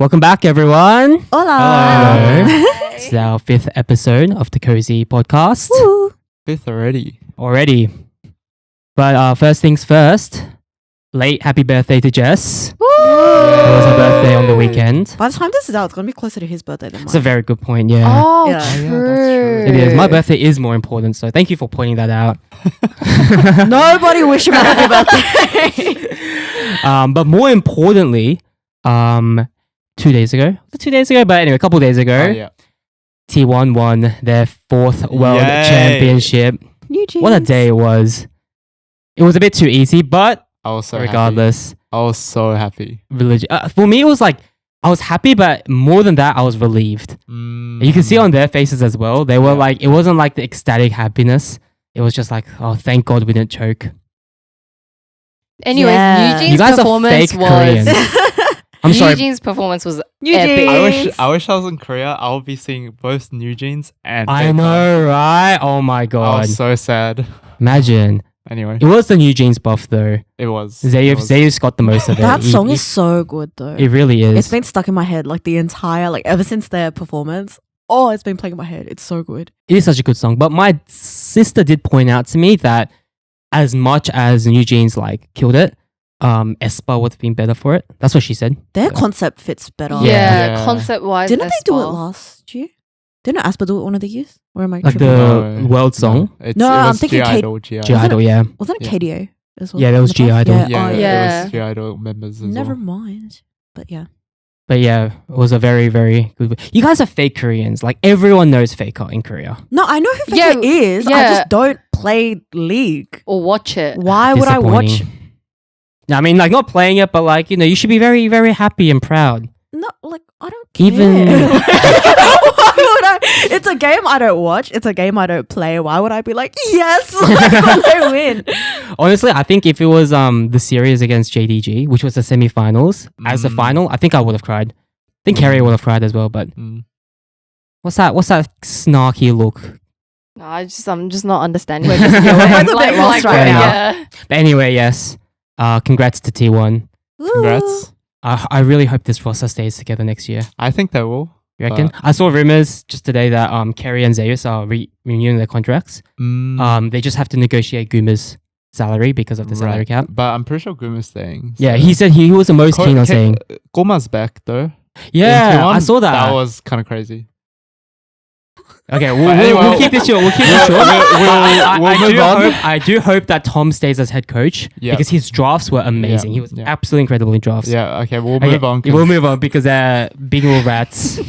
Welcome back, everyone. Hola. Hello. It's our 5th episode of the KOZI Podcast. Woo. 5th already. But first things first, late happy birthday to Jess. Woo. It was her birthday on the weekend. By the time this is out, it's going to be closer to his birthday than mine. That's a very good point, yeah. Oh, Yeah. true. Yeah, that's true. It is. My birthday is more important, so thank you for pointing that out. Nobody wish him a happy birthday. But more importantly, 2 days ago, but anyway, a couple days ago, Oh, yeah. T1 won their 4th world Yay. championship. New jeans. What a day it was. It was a bit too easy, but I was so regardless, happy. I was so happy. for me, it was like, I was happy, but more than that, I was relieved. You can see on their faces as well. They were like, it wasn't like the ecstatic happiness. It was just like, oh, thank God we didn't choke. Anyways, Yeah. Eugene's You guys are performance fake was Koreans. I'm sorry. Eugene's performance was New epic. jeans. I wish I was in Korea. I would be seeing both New Jeans and I Faker. know, right? Oh my I God. was so sad. Imagine. Anyway, It was the New Jeans buff though. it was. Zayus got the most of it. That song He- is so good though. It really is. It's been stuck in my head like the entire, like ever since their performance. Oh, it's been playing in my head. It's so good. It is such a good song. But my sister did point out to me that as much as New Jeans like killed it, Espa would have been better for it. That's what she said. Their Yeah. concept fits better. Yeah, Yeah. concept wise. Didn't they do it last year? Didn't Aspa do it one of the years? Or am I Like tripping? the world song. It I'm was thinking G K- Idol. G G Idol. Idol, yeah. Wasn't it Yeah. KDO as well? Yeah, that was in the past? G Idol. Yeah. Yeah, Oh, it yeah. was G Idol members as Never well. mind. But yeah. But yeah, it was a very, very good. You guys are fake Koreans. Like everyone knows Faker in Korea. No, I know who Yeah, Faker is. I yeah. just don't play League. Or watch it. Why would I watch? Disappointing. I mean, like not playing it, but like, you should be very, very happy and proud. No, like I don't care. Even- Why would I? It's a game I don't watch. It's a game I don't play. Why would I be like, yes, when they win? Honestly, I think if it was the series against JDG, which was the semi-finals, as the final, I think I would have cried. I think Carrie would have cried as well. But Mm. what's that snarky look? No, I'm just not understanding. We're just- yeah, we're both a bit lost right now. Yeah. But anyway, yes. Congrats to T1. Congrats. I really hope this roster stays together next year. I think they will. You reckon? I saw rumors just today that Kerry and Zayus are renewing their contracts. They just have to negotiate Guma's salary because of the salary Right. cap. But I'm pretty sure Guma's staying. Yeah, he said he was the most keen on saying. Goma's back though. Yeah, In T1, I saw that. That was kind of crazy. Okay, anyway, we'll keep this short. We'll keep this short. we'll move on. I do hope that Tom stays as head coach Yeah. because his drafts were amazing. Yeah, He was yeah. absolutely incredible in drafts. Yeah. Okay. We'll Okay, move on. 'cause- We'll move on because they're big little rats.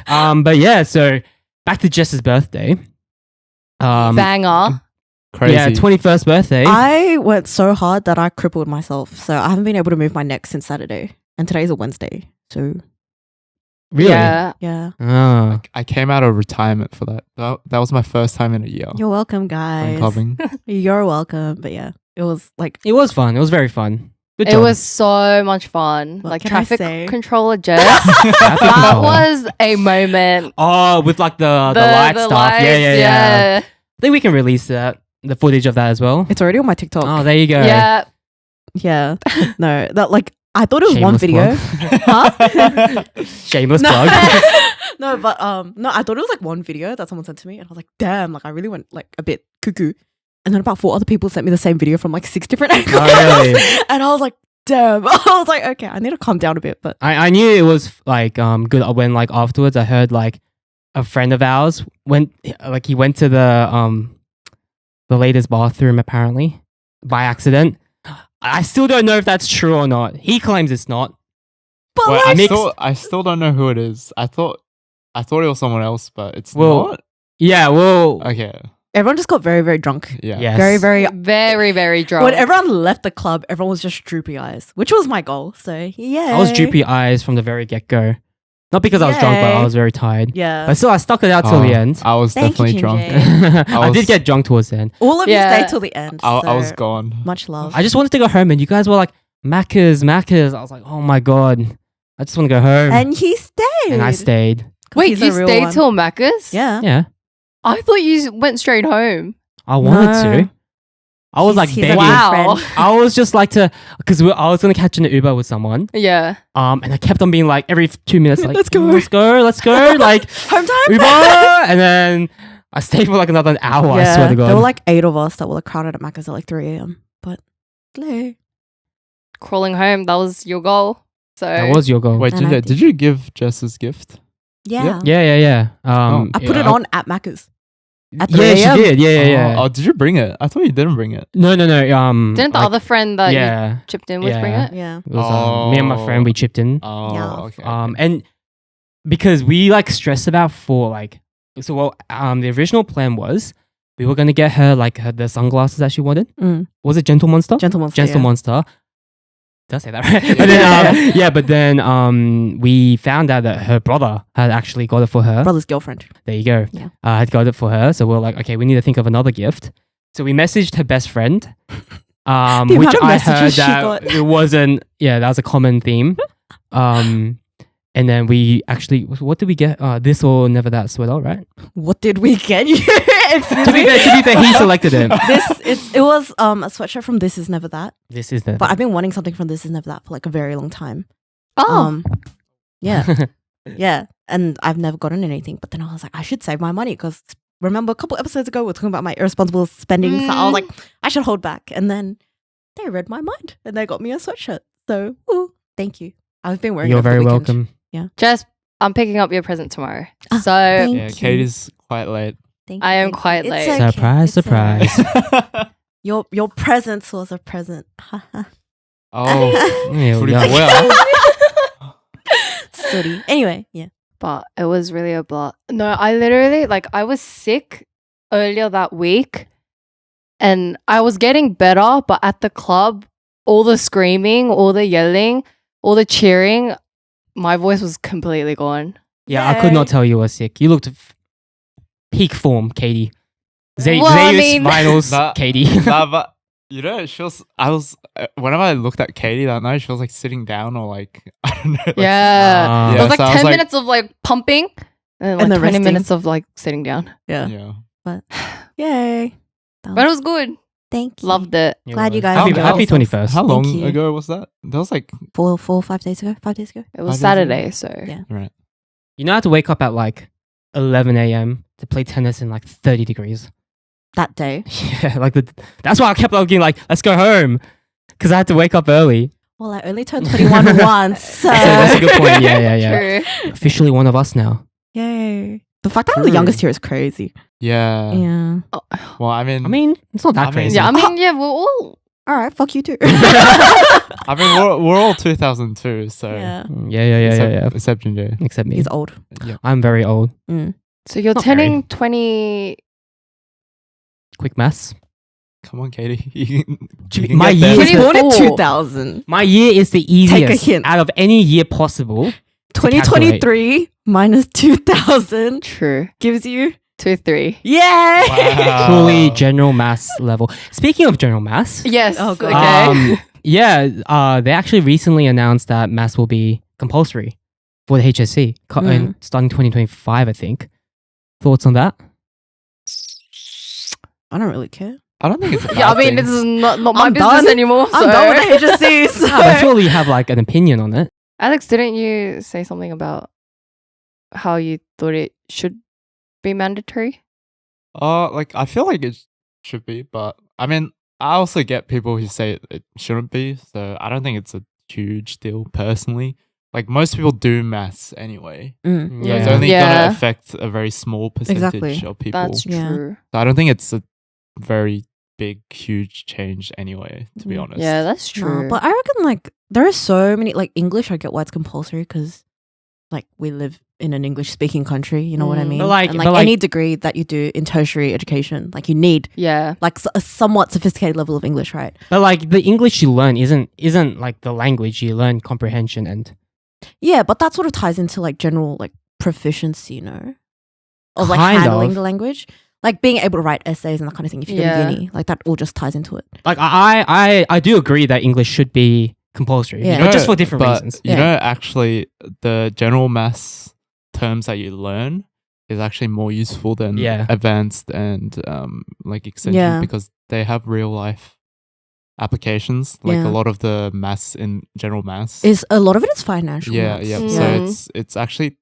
But yeah, so back to Jess's birthday. Banger. Crazy. Yeah, 21st birthday. I went so hard that I crippled myself. So I haven't been able to move my neck since Saturday. And today's a Wednesday. So Really? Yeah. yeah. Oh. I came out of retirement for that. That was my first time in a year. You're welcome, Going guys. clubbing. You're welcome. But yeah, it was like It was fun. It was very fun. Good It job. was so much fun. What like can I traffic say? controller Jess. Traffic That controller. was a moment. Oh, with like the light the stuff. lights, Yeah. I think we can release the footage of that as well. it's already on my TikTok. Oh, there you go. Yeah. Yeah. No, that like I thought it was one Shameless video. plug. Huh? Shameless No. plug. No, but no, I thought it was like one video that someone sent to me, and I was like, damn, like I really went like a bit cuckoo. And then about 4 other people sent me the same video from like 6 different angles. Oh, really? And I was like, damn. I was like, okay, I need to calm down a bit. But I knew it was like good when like afterwards I heard like a friend of ours went like he went to the ladies' bathroom apparently by accident. I still don't know if that's true or not. He claims it's not. but Wait, like, I still don't know who it is. I thought it was someone else, but it's Well, not. Yeah, well, Okay. everyone just got very, very drunk. Yeah. yes. Very, very. Very, very drunk. When everyone left the club, everyone was just droopy eyes, which was my goal. So yeah, I was droopy eyes from the very get-go. Not because I was drunk, but I Yay. was very tired. Yeah, But still, I stuck it out till the Oh, end. I was Thank you, definitely Jim drunk. Jay. I did was- get drunk towards the end. all of Yeah. you stayed till the end. I was so gone. Much love. I just wanted to go home, and you guys were like, Macca's. I was like, oh my God. I just want to go home. and he stayed. And I stayed. 'Cause Wait, he's you a real stayed one. till Macca's? Yeah. Yeah. I thought you went straight home. I wanted No. to. I was like, He's a begging. good Wow. friend. I was just like because I was gonna catch an Uber with someone. Yeah. And I kept on being like every 2 minutes, like, Let's go. let's go, like Home time. Uber, and then I stayed for like another hour. I swear to God. There were like 8 of us that were like crowded at Macca's at like 3 a.m. But slay. Crawling home, that was your goal. So that was your goal. Wait, And I Julia, did you give Jess's gift? Yeah. Yeah. I put it on at Macca's. At 3 Yeah, she a.m. did. Yeah. Oh, did you bring it? I thought you didn't bring it. No. didn't the like, other friend that you yeah, chipped in with bring Yeah. it? Yeah. it was, me and my friend, we chipped in. Oh, Yeah. okay. And because we like stressed about the original plan was we were gonna get her like the sunglasses that she wanted. Mm. Was it Gentle Monster? Gentle Monster. Gentle yeah. Monster. Monster. Did I say that right? But then we found out that her brother had actually got it for her. Brother's girlfriend. There you go. Yeah. Had got it for her. So we're like, okay, we need to think of another gift. So we messaged her best friend, which amount of I messages heard she that got. it wasn't. Yeah, that was a common theme. And then we actually, what did we get? This or never that sweater, right? What did we get you? Excuse to be me. fair, he selected it. It was a sweatshirt from This Is Never That. This is the. But I've been wanting something from This Is Never That for like a very long time. Oh, Yeah. Yeah. And I've never gotten anything. But then I was like, I should save my money because remember a couple episodes ago we were talking about my irresponsible spending. So I was like, I should hold back. And then they read my mind and they got me a sweatshirt. So thank you. I've been wearing it You're over the very weekend. welcome. Jess, I'm picking up your present tomorrow. Ah, So thank Yeah, you. Katie's quite late. Thank I you, am thank you. quite It's late. okay. Surprise, It's alright. surprise. Your presence was a present. Oh, Yeah, pretty yeah. well. Sorry. Anyway, yeah. but it was really a blot. No, I literally I was sick earlier that week and I was getting better, but at the club, all the screaming, all the yelling, all the cheering, my voice was completely gone. Yeah, I could not Yay. tell you were sick. You looked peak form, Katie. Well, I Zeus mean- finals, That- Katie. Nah, but you know, whenever I looked at Katie that night, she was like sitting down or like, I don't know. Like, Yeah. It was like so I 10 was minutes of pumping and And then 20 resting. minutes of sitting down. Yeah. Yeah. Yay. But it was good. Thank you. Loved it. Glad you guys Happy, enjoyed happy yourself. 21st. How long you. ago was that? That was like, 5 days ago. 5 days ago. It was 5 days ago? Saturday, so Yeah. right. You know, I had to wake up at like 11 a.m. to play tennis in like 30 degrees. That day. Yeah, that's why I kept looking like, let's go home. Because I had to wake up early. Well, I only turned 21 once. So. That's a good point. Yeah. true. Officially one of us now. Yay. The fact that I'm the True. youngest here is crazy. Yeah. Yeah. Well, I mean, I mean, it's not that I mean- crazy. Yeah, I mean, yeah, we're all All right. Fuck you too. we're all 2002, so yeah. Yeah. Except Ginger. Except me. He's old. Yeah. I'm very old. So you're Not turning 20. Quick maths. Come on, Katie. You can My get there. year He was born in 24. 2000. My year is the easiest hint. out of any year possible. 2023 minus 2000 True. gives you 2-3. yay. Wow. Truly general maths level. Speaking of general maths, Yes. Oh, God. Okay. they actually recently announced that maths will be compulsory for the HSC starting 2025, I think. Thoughts on that? I don't really care. I don't think it's a Yeah, I bad mean, thing. this is not my I'm business done. anymore. I'm so- done with the HSCs. But surely you have like an opinion on it. Alex, didn't you say something about how you thought it should be mandatory? I feel like it should be, but I mean, I also get people who say it shouldn't be, so I don't think it's a huge deal personally. Like most people do maths anyway. Mm. So it's Yeah. only Yeah. gonna affect a very small percentage Exactly. of people. That's Yeah. true. So I don't think it's a very big, huge change anyway, to be Yeah. honest. Yeah, that's No, true. but I reckon there are so many English. I get why it's compulsory because we live in an English speaking country. You know what I Mm. mean? But, and but, any degree that you do in tertiary education, you need yeah. a somewhat sophisticated level of English, right? But like the English you learn isn't like the language you learn comprehension and Yeah, but that sort of ties into general proficiency, you know, of Kind handling of. the language, being able to write essays and that kind of thing. If you go Yeah. to uni, that all just ties into it. like I do agree that English should be compulsory, Yeah. but just for different but reasons. You Yeah. know, actually, the general maths terms that you learn is actually more useful than Yeah. advanced and extension Yeah. because they have real life applications, like Yeah. a lot of the maths in general maths. Is a lot of it is financial. Yeah, maths. yeah. Mm. So it's actually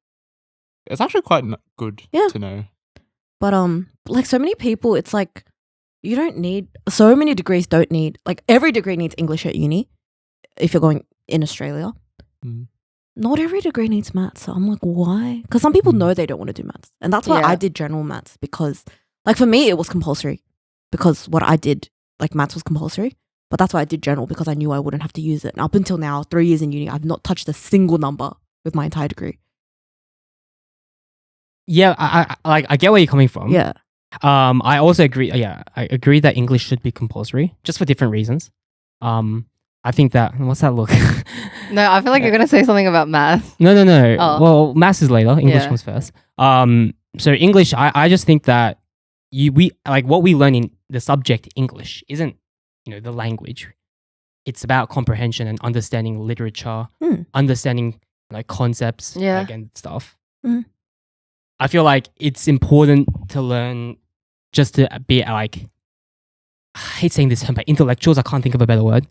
quite good Yeah. to know. But like so many people, it's like you don't need so many degrees. Don't need like every degree needs English at uni if you're going in Australia. Mm. Not every degree needs maths. So I'm like, why? Because some people Mm. know they don't want to do maths, and that's why Yeah. I did general maths because, like, for me it was compulsory because what I did, like, maths was compulsory. But that's why I did general because I knew I wouldn't have to use it. And up until now, 3 years in uni, I've not touched a single number with my entire degree. Yeah, I get where you're coming from. Yeah. I also agree. Yeah, I agree that English should be compulsory, just for different reasons. I think that what's that look? No, I feel like you're gonna say something about math. No. Oh. Well, maths is later. English Yeah. comes first. So English, I just think that we what we learn in the subject English isn't the language. It's about comprehension and understanding literature, understanding like concepts, Yeah. and stuff. Mm. I feel like it's important to learn just to be like, I hate saying this term, but intellectuals. I can't think of a better word.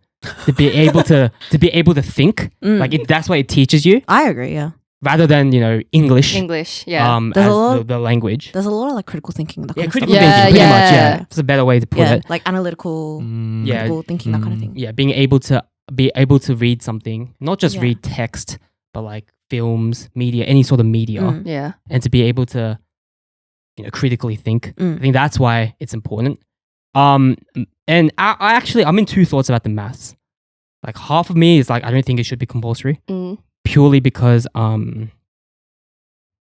To be able to think, Mm. like that's what it teaches you, I agree. Yeah. rather than English, yeah. There's a as lot- the language. There's a lot of like critical thinking. That kind of Critical stuff. thinking, pretty Yeah, much. yeah. Yeah, that's a better way to put Yeah, it. like analytical, Mm. Yeah. critical thinking, that kind of Mm. thing. Yeah, being able to read something, not just Yeah. read text, but like films, media, any sort of media, Mm. Yeah. and to be able to critically think. Mm. I think that's why it's important. And I'm in two thoughts about the maths. Like half of me is like I don't think it should be compulsory, Mm. purely because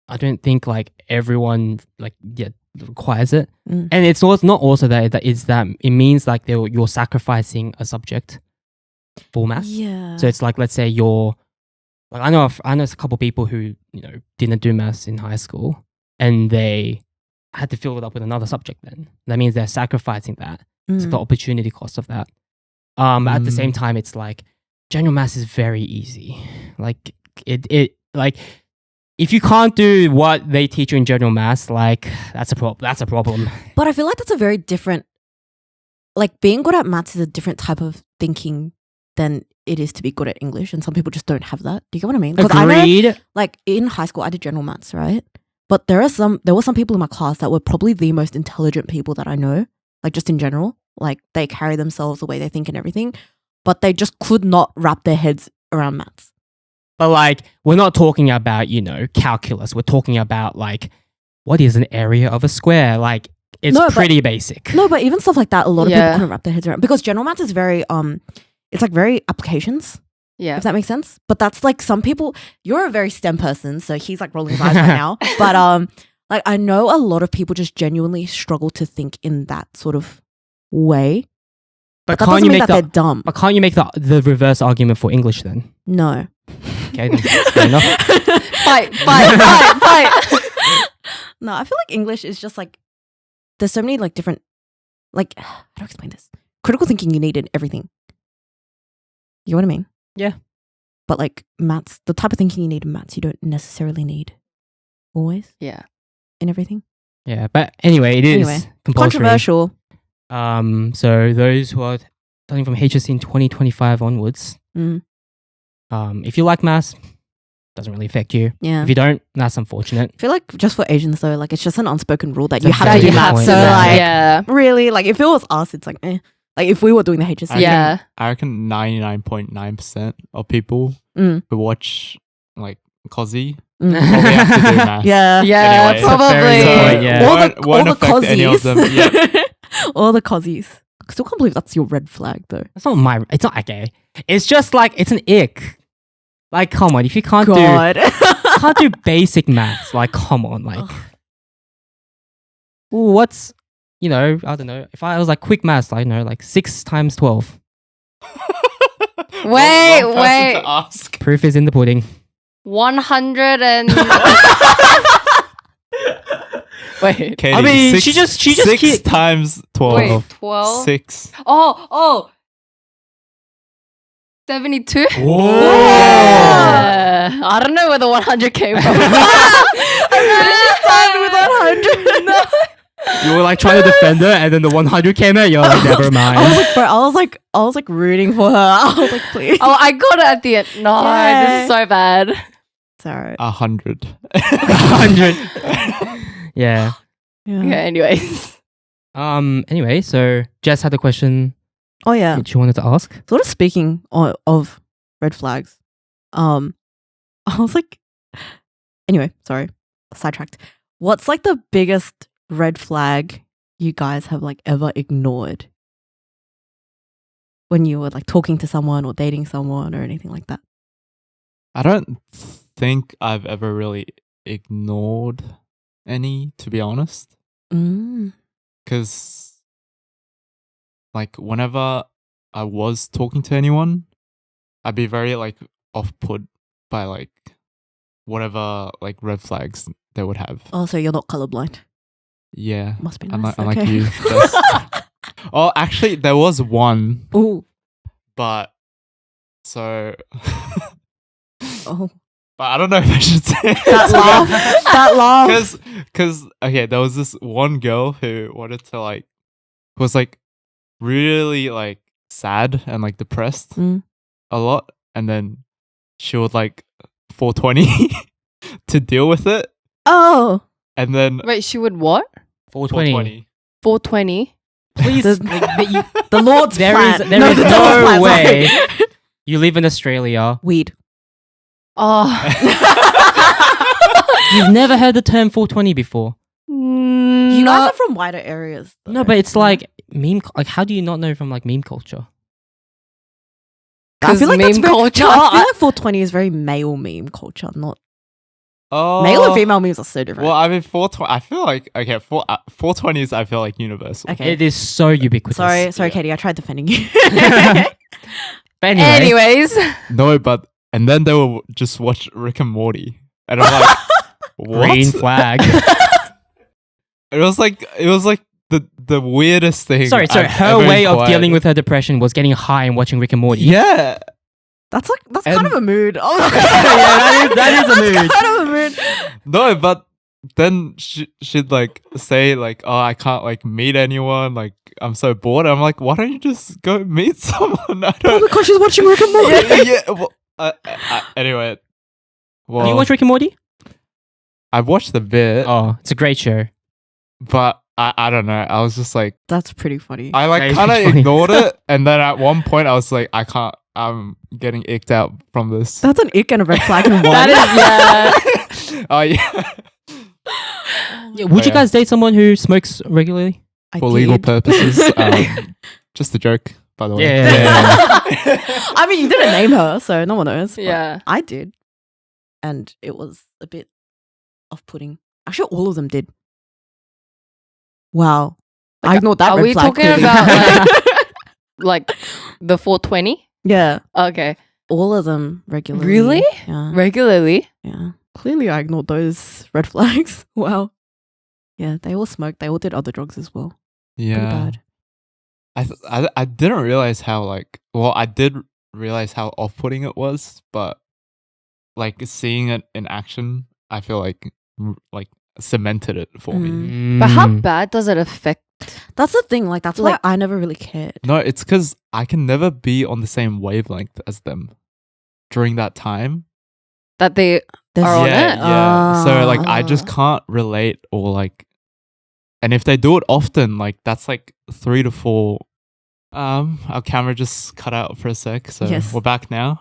I don't think like everyone requires it. Mm. And it's not also that it means like you're sacrificing a subject for maths. Yeah. So it's like, let's say you're like, I know a couple people who didn't do maths in high school and they had to fill it up with another subject. Then that means they're sacrificing that. It's Mm. the opportunity cost of that. At the same time, it's like general maths is very easy. Like it like if you can't do what they teach you in general maths, like that's a problem. But I feel like that's a very different, like being good at maths is a different type of thinking than it is to be good at English. And some people just don't have that. Do you get what I mean? 'Cause I know, Agreed. like in high school, I did general maths, right? But there were some people in my class that were probably the most intelligent people that I know, like just in general. Like they carry themselves the way they think and everything, but they just could not wrap their heads around maths. But like, we're not talking about, calculus. We're talking about like, what is an area of a square? Like, it's No, but- pretty basic. No, but even stuff like that, a lot of Yeah. people couldn't wrap their heads around because general maths is very it's like very applications. Yeah. If that makes sense. But that's like some people. You're a very STEM person, so he's like rolling his eyes right now. But like I know a lot of people just genuinely struggle to think in that sort of way. But that can't doesn't you mean make that they're dumb. But can't you make the reverse argument for English then? No. Okay, then fair enough. Fight. No, I feel like English is just like there's so many like different like how do I explain this? Critical thinking you need in everything. You know what I mean? Yeah. But like maths, the type of thinking you need in maths, you don't necessarily need always Yeah. in everything. Yeah, but anyway, it is Anyway, compulsory. Controversial. So those who are starting from HSC in 2025 onwards, Mm. If you like maths, doesn't really affect you. Yeah. If you don't, that's unfortunate. I feel like just for Asians though, like it's just an unspoken rule that It's you a have to very do good maths. point, So yeah. like yeah. really, like if it was us, it's like Like if we were doing the HSC. Yeah. I reckon 99.9% of people Mm. who watch like KOZI Mm. probably have to do math. Yeah. Yeah, Anyway. probably. Very good point, yeah. Won't affect any of them. Yeah. All the COZIs. I still can't believe that's your red flag though. It's not okay. It's just like, it's an ick. Like, come on, if you can't God. can't do basic maths, like, come on, like, Ugh. ooh, what's, I don't know, if I was like quick maths, like, 6 times 12. Wait, Wrong person wait. to ask. Proof is in the pudding. 100 and wait. Katie, I mean, six, she just 6 keep- times 12. Wait, 12. 6. Oh. 72? Whoa. I don't know where the 100 came from. I really just started with 100. No. You were like trying to defend her, and then the 100 came out. You're like, never mind. I was like, bro, I was like rooting for her. I was like, please. Oh, I got it at the end. No, Yeah. this is so bad. It's alright. 100. 100. Yeah. Yeah. Okay, anyways. Anyway, so Jess had a question Oh yeah. which you wanted to ask. Sort of speaking of red flags, I was like, anyway, sorry, sidetracked. What's like the biggest red flag you guys have like ever ignored when you were like talking to someone or dating someone or anything like that? I don't think I've ever really ignored any, to be honest. Mm. Because, like, whenever I was talking to anyone, I'd be very, like, off-put by, like, whatever, like, red flags they would have. Oh, so you're not colorblind? Yeah. Must be nice. Unlike okay. you. Oh, actually, there was one, Ooh. but so. Oh. But I don't know if I should say it. That laugh. That laugh. Because okay, there was this one girl who wanted to like, was like really like sad and like depressed Mm. a lot, and then she would like 420 to deal with it, Oh. and then Wait, she would what? 420. 420? Please. The- like, you- The Lord's there plan. is there No, is the Lord's no plan, way sorry. you live in Australia. Weed. Oh. You've never heard the term 420 before. You guys are from wider areas. Though. No, but it's like meme. Like, how do you not know from like meme culture? I feel like that's meme very, culture. No, I feel like 420 is very male meme culture, not oh, male and female memes are so different. Well, I mean 420. I feel like okay, 420s. I feel like universal. Okay. It is so ubiquitous. Sorry, Yeah. Katie. I tried defending you. But anyway, Anyways. No, but and then they will just watch Rick and Morty, and I'm like, what? green flag. It was like the weirdest thing. sorry. I've Her ever way of inquired. dealing with her depression was getting high and watching Rick and Morty. Yeah. that's kind And- of a mood. Oh, Yeah, that is a mood. That's kind of a mood. No, but then she'd like say like, oh, I can't like meet anyone. Like I'm so bored. I'm like, why don't you just go meet someone? I Oh, don't. because she's watching Rick and Morty. yeah. Well, anyway. Well, Do you watch Rick and Morty? I've watched a bit, Oh, it's a great show. but I don't know. I was just like, That's pretty funny. I like That is kind of funny. ignored it, and then at one point I was like, I can't. I'm getting icked out from this. That's an ick and a red flag in one. That is, yeah. Oh yeah. Yeah, would you yeah. guys date someone who smokes regularly? I For legal did. purposes. Just a joke, by the way. Yeah. I mean, you didn't name her, so no one knows. but Yeah. I did, and it was a bit off-putting. Actually, all of them did. Wow, I ignored that. Are red we flag talking too. about like the 420? Yeah, Okay. all of them regularly. Really? Yeah. Regularly? Yeah. Clearly, I ignored those red flags. Wow. Yeah, they all smoked. They all did other drugs as well. Pretty Yeah. bad. I didn't realize how like I did realize how off-putting it was, but like seeing it in action, I feel like cemented it for me. But how Mm. bad does it affect? That's the thing. Like, that's Like- why I never really cared. No, it's because I can never be on the same wavelength as them during that time. That they There's- are on yeah, it? yeah. So like I just Ah. can't relate or like, and if they do it often, like that's like 3 to 4. Our camera just cut out for a sec, so Yes. we're back now.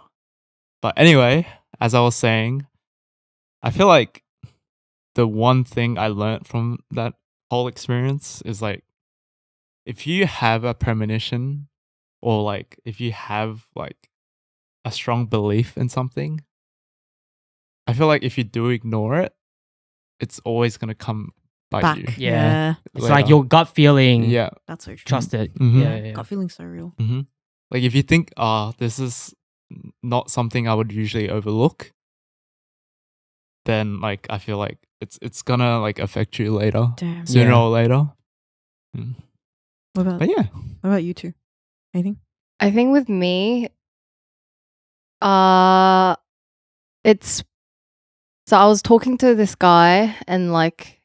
But anyway, as I was saying, I feel like the one thing I learned from that whole experience is like, if you have a premonition or like if you have like a strong belief in something, I feel like if you do ignore it, it's always gonna come bite back. you. Yeah. It's later. like your gut feeling. Yeah. That's so true. Trust it. Mhm. Yeah, yeah. Gut feeling so real. Mm-hmm. Like if you think, this is not something I would usually overlook, then like I feel like it's gonna like affect you later, Damn. sooner Yeah. or later. Mm. What about But yeah, what about you two? Anything? I think with me, it's so I was talking to this guy and like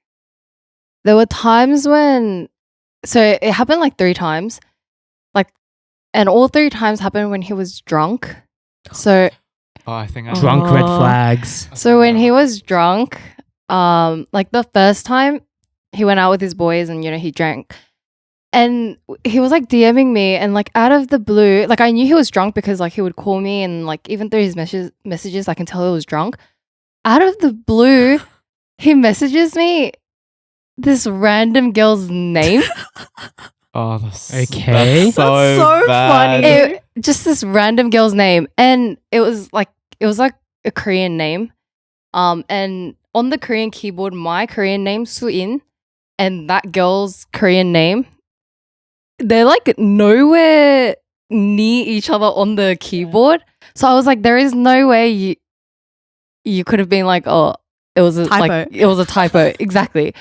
there were times when, so it happened like 3 times, like, and all 3 times happened when he was drunk. So Oh, I think I Drunk red Oh. flags. So when he was drunk, like the first time he went out with his boys and he drank, and he was like DMing me, and like out of the blue, like I knew he was drunk because like he would call me, and like even through his messages I can tell he was drunk. Out of the blue, he messages me this random girl's name. Oh, that's Okay. That's so, That's so bad. funny. Just this random girl's name, and it was like a Korean name, and on the Korean keyboard my Korean name Suin and that girl's Korean name, they're like nowhere near each other on the keyboard. So I was like, there is no way you could have been like, oh, it was a Typo. like it was a typo. Exactly.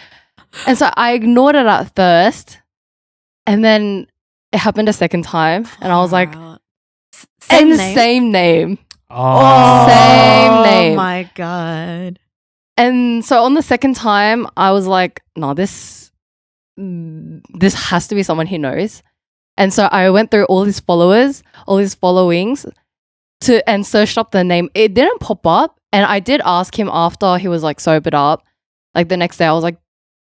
And so I ignored it at first, and then it happened a second time, and I was like, Same and name? same name. Oh. Same name. Oh my god. And so on the second time, I was like, no, this has to be someone he knows. And so I went through all his followers, all his followings, and searched up the name. It didn't pop up. And I did ask him after he was like sobered up, like the next day, I was like,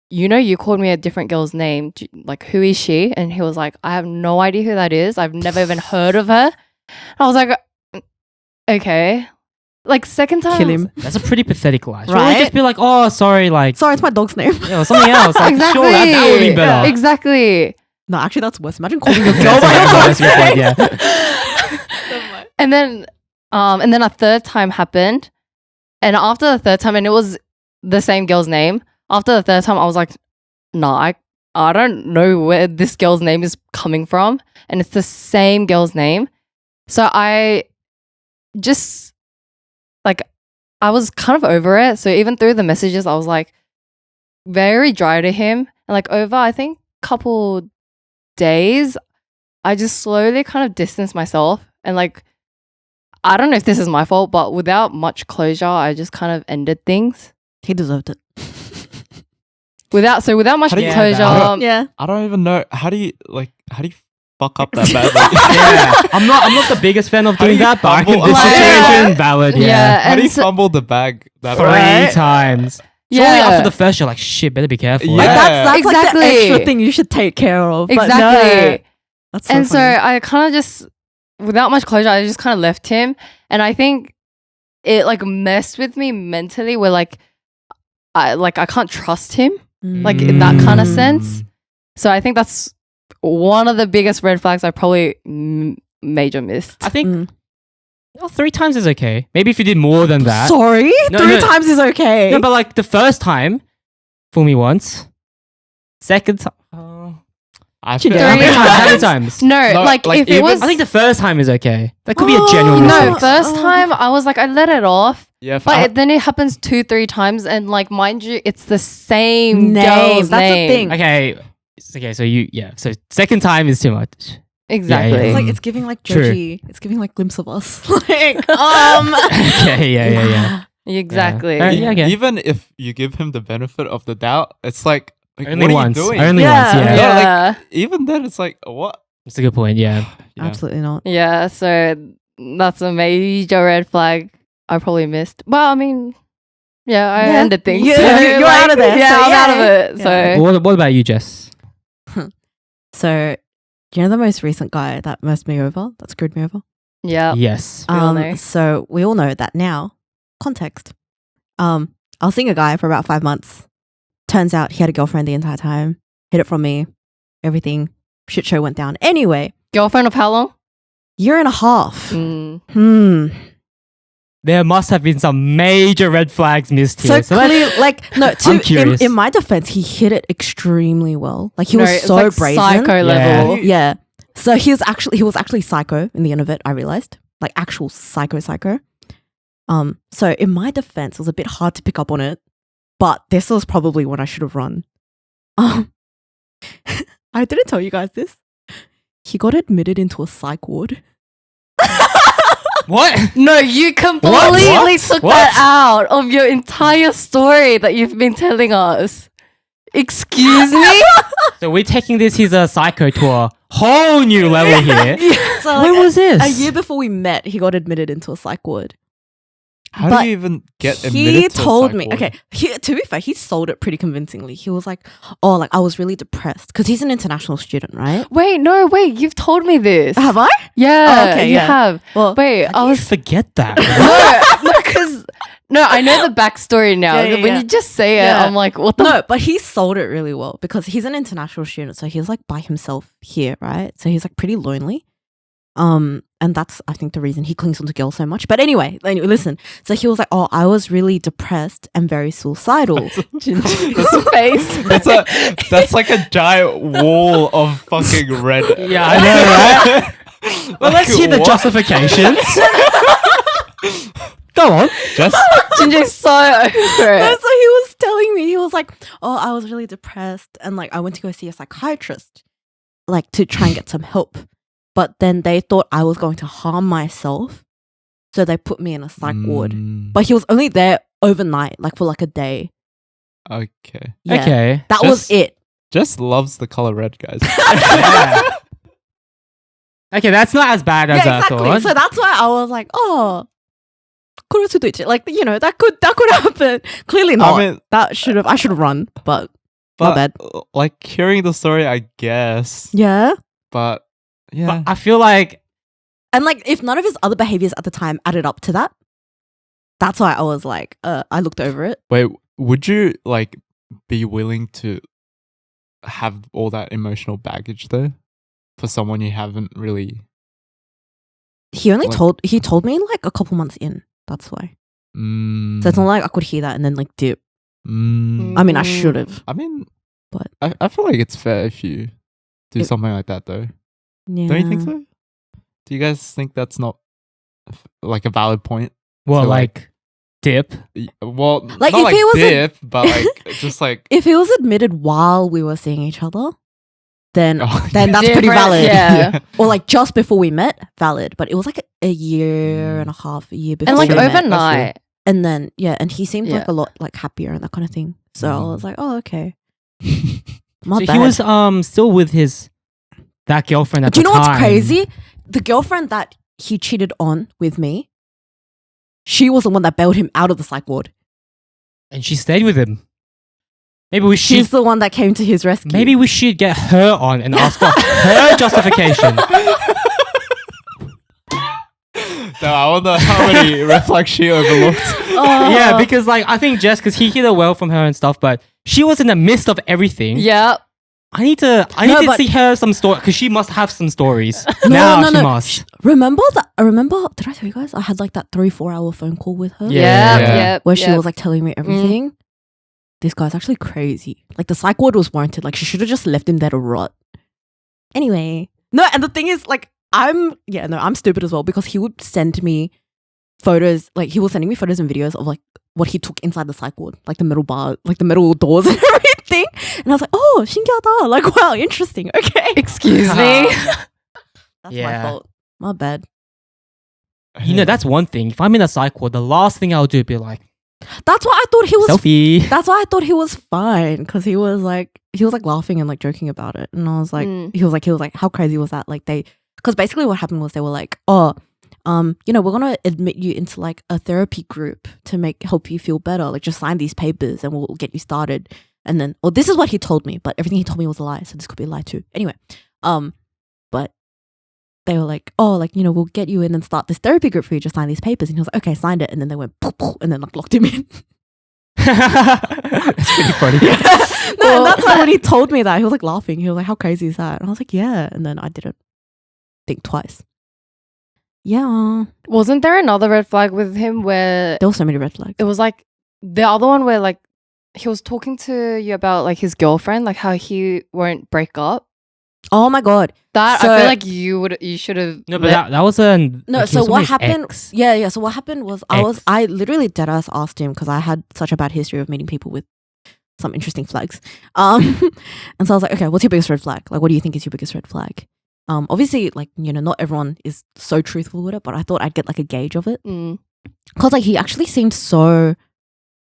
you called me a different girl's name. Like, who is she? And he was like, I have no idea who that is. I've never even heard of her. I was like, okay. Like, second time. Kill him. That's a pretty pathetic lie. Should Right? we just be like, oh, sorry, like, Sorry, it's my dog's name. yeah, or something else. Like, Exactly. sure, that would be better. Exactly. No, actually, that's worse. Imagine calling your girl That's by your what dog's I was name. yeah. And then a third time happened. And after the third time, and it was the same girl's name. After the third time, I was like, nah, I don't know where this girl's name is coming from. And it's the same girl's name. So I just, like, I was kind of over it. So even through the messages, I was like very dry to him. And like over, I think, couple days, I just slowly kind of distanced myself. And like, I don't know if this is my fault, but without much closure, I just kind of ended things. He deserved it. Without much How do you- closure. Yeah, Yeah. I don't even know how do you fuck up that badly? Yeah. I'm not the biggest fan of How do doing you that, but I think fumble this a situation bag? valid. Yeah, Yeah. How do you and so- fumble the bag that 3 Right? times. Surely Yeah. after the first, you're like, shit, better be careful. Yeah. Like, right? that's like the Exactly. extra thing you should take care of. But Exactly. no. That's so And so funny. I kind of just, without much closure, I just kind of left him. And I think it like messed with me mentally where like I can't trust him, like in that kind of sense. So I think that's one of the biggest red flags I probably major missed. I think Mm. well, 3 times is okay. Maybe if you did more than that. Sorry? No, 3 no. times is okay. No, but like the first time, fool me once. Second time. I Three feel- How many times. times? How many times? No, No, like, like, if it even- was, I think the first time is okay. That could be a Oh, genuine no, mistake. first time I was like, I let it off. Yeah, if But then it happens 2-3 times, and like, mind you, it's the same Name. girl's That's the name. thing. Okay. Okay, so so second time is too much. Exactly. It's Yeah. like it's giving like True. Joji. It's giving like glimpse of us. like Okay, yeah. Exactly. Yeah. Yeah, okay. even if you give him the benefit of the doubt, it's like Only what are once. you doing? Only Yeah. once, yeah. Yeah. Yeah. like, even then, it's like what? That's a good point, yeah. Yeah. Absolutely not. Yeah, so that's a major red flag I probably missed. Well, I mean, yeah, I Yeah. ended things. Yeah, so, you're out of there, Yeah, so I'm yeah. out of it. Yeah. So What about you, Jess? So, you know the most recent guy that messed me over, that screwed me over? yeah. Yes. We all know. So we all know that now. Context. I was seeing a guy for about 5 months. Turns out he had a girlfriend the entire time. Hid it from me. Everything. Shit show went down. Anyway, Girlfriend of how long? 1.5 Mm. years. There must have been some major red flags missed So here. let's- clear, like no. I'm curious. In my defense, he hid it extremely well. Like he No, was it's so like brazen. psycho level. Yeah. So he was actually psycho in the end of it. I realized, like actual psycho. So in my defense, it was a bit hard to pick up on it, but this was probably when I should have run. I didn't tell you guys this. He got admitted into a psych ward. What? No, you completely What? took What? that out of your entire story that you've been telling us. Excuse me? So we're taking his psycho to a whole new level here. So When was this? a year before we met, he got admitted into a psych ward. How But do you even get admitted He to a told psych me, ward? okay, to be fair, he sold it pretty convincingly. He was like, oh, like I was really depressed because he's an international student, right? Wait, you've told me this. Have I? Yeah, Oh, okay, you yeah. have. Well, Wait, I was Forget that. No, I know the backstory now. Yeah, yeah, when yeah. you just say it, Yeah. I'm like, what the? no, but he sold it really well because he's an international student, so he's like by himself here, right? So he's like pretty lonely. And that's I think the reason he clings onto girls so much. But anyway, listen. So he was like, "Oh, I was really depressed and very suicidal." Ginger's face. That's like a giant wall of fucking red. Yeah, I know, right? Well, let's hear the What? justifications. Go on. Just Ginger's so over So it. he was telling me, he was like, "Oh, I was really depressed, and like I went to go see a psychiatrist, like to try and get some help. But then they thought I was going to harm myself, so they put me in a psych ward. But he was only there overnight, like for like a day. Okay. Yeah, Okay. that was it. Just loves the color red, guys. Yeah. Okay, that's not as bad as Yeah, I exactly. thought. So that's why I was like, oh, like that could happen. Clearly not. I mean, I should have run, but my bad. like hearing the story, I guess. Yeah. But yeah, But I feel like And like, if none of his other behaviors at the time added up to that, that's why I was like, I looked over it. wait, would you like be willing to have all that emotional baggage though for someone you haven't really? He only What? told me like a couple months in. That's why. Mm, So it's not like I could hear that and then like dip. mm, I mean, I should have. I mean, But- I feel like it's fair if you do It- something like that though. Yeah. Don't you think so? Do you guys think that's not like a valid point? well, So, like dip. Well, Like, not if like he was a- dip, but like just like If he was admitted while we were seeing each other, then Oh, then that's pretty Different, valid. yeah. Or like just before we met, valid. But it was like a year and a half, a year before And like we met. overnight. And then and he seemed like Yeah. a lot like happier and that kind of thing. So I was like, oh, okay. My So bad. he was still with that girlfriend at Do you the know time. what's crazy? The girlfriend that he cheated on with me, she was the one that bailed him out of the psych ward. And she stayed with him. Maybe we She's should the one that came to his rescue. maybe we should get her on and ask her her justification. No, I wonder how many red flags she overlooked. Oh. Yeah, because like I think Jess, because he hid it well from her and stuff, but she was in the midst of everything. Yeah. I need to but- see her some story because she must have some stories. No, now no, she no. must. Remember, did I tell you guys? I had like that 3-4 hour phone call with her. Yeah. Yeah. Where she was like telling me everything. This guy's actually crazy. Like the psych ward was warranted. Like she should have just left him there to rot. Anyway. No, and the thing is, like, I'm stupid as well because he would send me photos, like he was sending me photos and videos of like what he took inside the psych ward, like the metal bar, like the metal doors and everything. And I was like, oh, 신기하다. Like, wow, interesting. Okay. Excuse me. That's my Yeah. fault. My bad. You know, that's one thing. If I'm in a psych ward, the last thing I'll do would be like, That's why I thought he was selfie. That's why I thought he was fine because he was like laughing and like joking about it, and I was like, he was like, how crazy was that? Like because basically what happened was they were like, oh, we're gonna admit you into like a therapy group to help you feel better. Like just sign these papers and we'll get you started. And then, well, this is what he told me, but everything he told me was a lie, so this could be a lie too. Anyway, but they were like, oh, like we'll get you in and start this therapy group for you. Just sign these papers, and he was like, okay, signed it, and then they went, poof, poof, and then like locked him in. That's pretty funny. No, and that's why when he told me that, he was like laughing. He was like, how crazy is that? And I was like, yeah. And then I didn't think twice. Yeah. Wasn't there another red flag with him where There were so many red flags. it was like the other one where like he was talking to you about like his girlfriend, like how he won't break up? Oh my God. That So- I feel like you should have. No, but that was No, so what happened? Yeah. So what happened was I literally deadass asked him because I had such a bad history of meeting people with some interesting flags. And so I was like, okay, what's your biggest red flag? Like, what do you think is your biggest red flag? Obviously, like, not everyone is so truthful with it, but I thought I'd get like a gauge of it. Because like he actually seemed so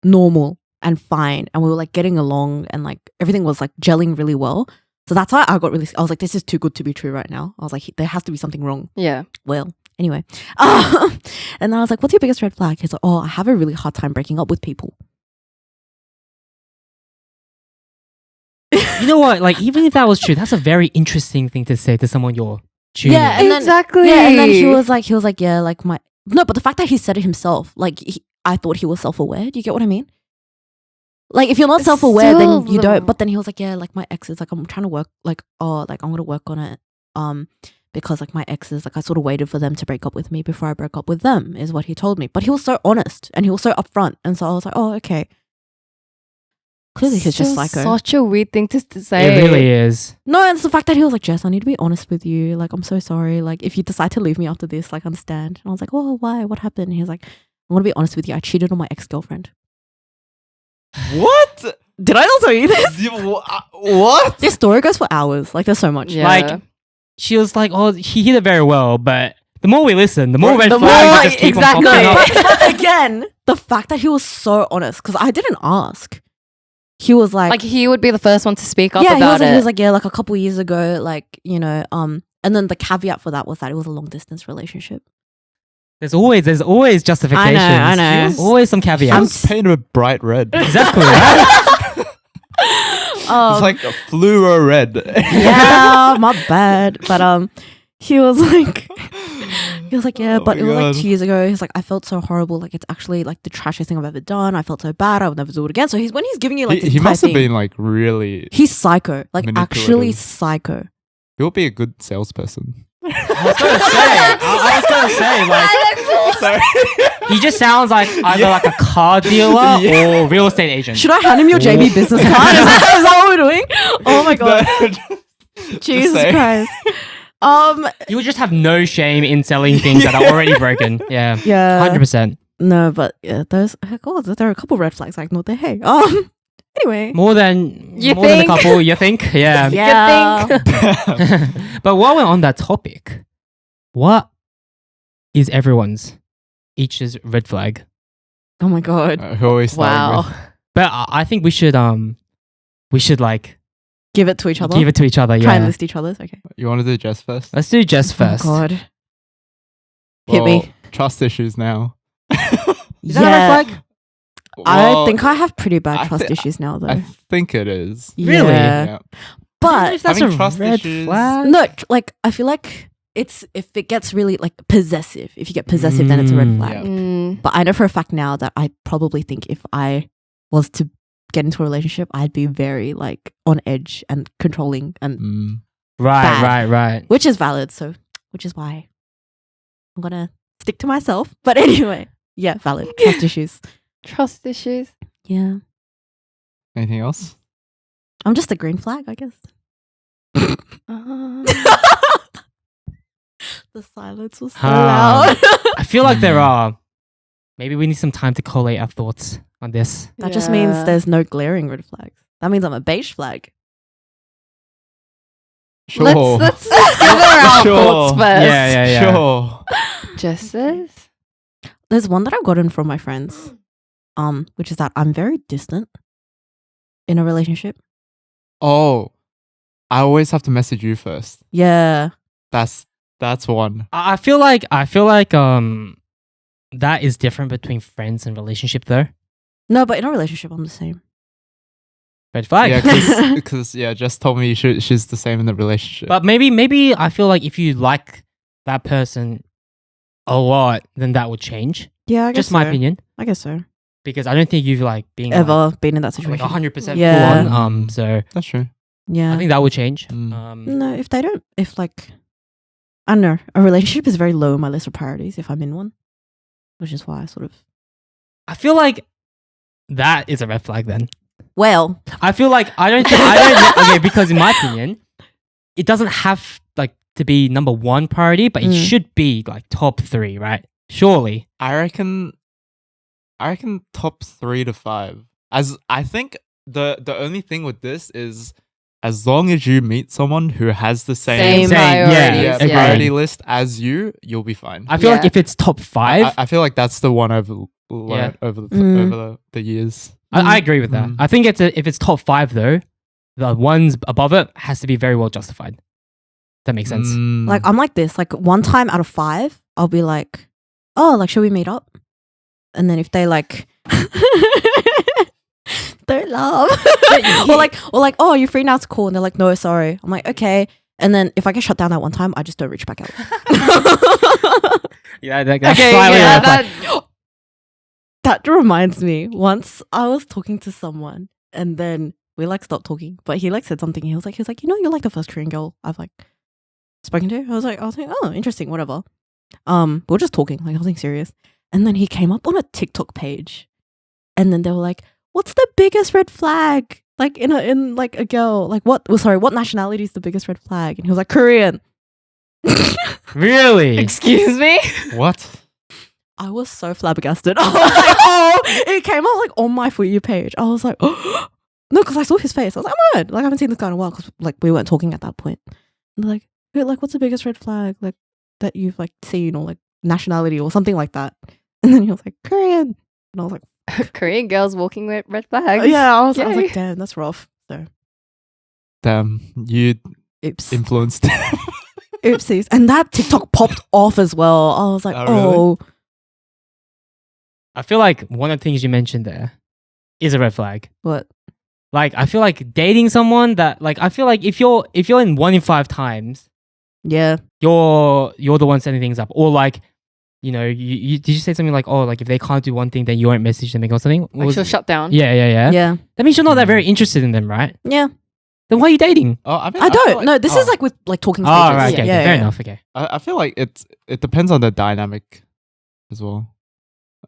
normal and fine, and we were like getting along, and like everything was like gelling really well. So that's why I was like, this is too good to be true right now. I was like, there has to be something wrong. Yeah. Well, anyway. And then I was like, what's your biggest red flag? He's like, oh, I have a really hard time breaking up with people. You know what? Like, even if that was true, that's a very interesting thing to say to someone you're tuning. Yeah, and then, exactly. Yeah, and then he was like, yeah, like my no, but the fact that he said it himself, like I thought he was self-aware. Do you get what I mean? Like if you're not self-aware, then you don't. But then he was like, yeah, like my ex is like, I'm trying to work, like, oh, like I'm gonna work on it, because like my exes, like I sort of waited for them to break up with me before I broke up with them, is what he told me. But he was so honest and he was so upfront, and so I was like, oh, okay. Clearly, he's just psycho. Such a weird thing to say. It really is. No, it's the fact that he was like, Jess, I need to be honest with you. Like, I'm so sorry. Like, if you decide to leave me after this, like, understand. And I was like, oh, why? What happened? And he was like, I want to be honest with you. I cheated on my ex-girlfriend. What? Did I not tell you this? What? This story goes for hours. Like, there's so much. Yeah. Like, she was like, oh, he hit it very well, but the more we listen, the more red the flags more- that just keep exactly. on popping up. But again, the fact that he was so honest, because I didn't ask. He was like, he would be the first one to speak up yeah, about he it. was like, yeah, like a couple years ago, like, you know, and then the caveat for that was that it was a long distance relationship. There's always justifications. I know. Always some I'm caveats. painted with bright red. Exactly, right? It's like a fluoro red. Yeah, my bad. But he was like, yeah, but my it was like God. 2 years ago. He's like, I felt so horrible. Like it's actually like the trashiest thing I've ever done. I felt so bad. I would never do it again. So when he's giving you like this he entire must have thing, been like really. he's psycho. Like actually manipulative. psycho. He'll be a good salesperson. I was gonna say, like, Sorry. he just sounds like either like a car dealer or real estate agent. Should I hand him your JB business card? Is that what we're doing? Oh my god, Jesus saying. Christ. You would just have no shame in selling things that are already broken. Yeah, Yeah. 100%. No, but yeah, there are a couple red flags I ignored there. Hey, anyway. More than You more than a think? couple, you think? Yeah. Yeah. But while we're on that topic, what is everyone's each's red flag? Oh my god. Who always starting with? wow. But I think we should like Give it to each other. give it to each other. Try and Yeah. list each other's. Okay. You want to do Jess first? Let's do Jess first. Oh god. Hit me. Trust issues now. Is that a red flag? I think I have pretty bad I trust thi- issues now, though. I think it is. Really? Yeah. Yeah. But If that's Having a trust red issues- flag. no, like I feel like it's if it gets really like possessive. If you get possessive, then it's a red Mm. flag. Yeah. Mm. But I know for a fact now that I probably think if I was to get into a relationship, I'd be very like on edge and controlling, and Mm. Right, right. which is valid. So, which is why I'm gonna stick to myself. But anyway, yeah, valid trust issues. Trust issues. Yeah, Anything else? I'm just a green flag, I guess. The silence was so loud. I feel like there are. Maybe we need some time to collate our thoughts on this. That just means Yeah. there's no glaring red flags. That means I'm a beige flag. Sure. Let's gather our Sure. thoughts first. Yeah. Sure. Jesses? There's one that I've gotten from my friends, which is that I'm very distant in a relationship. Oh, I always have to message you first. Yeah. That's one. I feel like that is different between friends and relationship though. No, but in a relationship, I'm the same. Red flag. Yeah, because Jess told me she's the same in the relationship. But maybe I feel like if you like that person a lot, then that would change. Yeah, I guess Just my so. opinion, I guess so. because I don't think you've like been Ever been in that like situation? 100% Yeah. full on. So That's true. Yeah. I think that would change. Mm. No, if like, I don't know, a relationship is very low on my list of priorities if I'm in one, which is why I sort of. I feel like that is a red flag then. Well, I feel like okay, because in my opinion, it doesn't have like to be number one priority, but it Mm. should be like top 3, right? Surely. I reckon top 3 to 5. As I think the only thing with this is as long as you meet someone who has the Same Same, priorities. yeah, yeah, agreed. priority list as you'll be fine. I feel like Yeah. if it's top 5, I feel like that's the one I've learned over Mm. the years. I agree with that. Mm. I think if it's top 5 though, the ones above it has to be very well justified. That makes sense. Like I'm like this. Like one time out of 5, I'll be like, oh, like should we meet up? And then if they like don't laugh. or like, oh, you're free now, it's cool. And they're like, no, sorry. I'm like, okay. And then if I get shut down that one time, I just don't reach back out. Yeah, that's Okay, slightly yeah, red flag. That reminds me. Once I was talking to someone and then we like stopped talking, but he like said something. He was like, you know, you're like the first Korean girl I've like spoken to. I was like, oh, interesting, whatever. We were just talking, like nothing serious. And then he came up on a TikTok page, and then they were like, "What's the biggest red flag? Like in like a girl? Like what? Oh, sorry, what nationality is the biggest red flag?" And he was like, "Korean." Really? Excuse me? What? I was so flabbergasted. I was like, oh, it came up like on my For You page. I was like, oh. No, because I saw his face. I was like, oh my God, like I haven't seen this guy in a while because like we weren't talking at that point. And they're like, "Hey, like what's the biggest red flag like that you've like seen or like nationality or something like that?" And then he was like, "Korean," and I was like, Korean girls walking with red flags. "Yeah." I was Yay. like, "Damn, that's rough." So, Damn, you oops, influenced. oopsies, and that TikTok popped off as well. I was like, Oh, really? "Oh, I feel like one of the things you mentioned there is a red flag. what?" Like I feel like dating someone that like I feel like if you're in 1 in 5 times, Yeah, you're the one setting things up, or like you know you did you say something like, oh, like if they can't do one thing then you won't message them or something? What Like was she'll it? shut down. yeah, That means you're not that very interested in them, right? yeah. Then why are you dating? Oh, I mean, I feel don't. like- No, this oh, is like with like talking Oh, stages. right, okay, yeah, fair yeah. enough. Okay, I feel like it depends on the dynamic as well.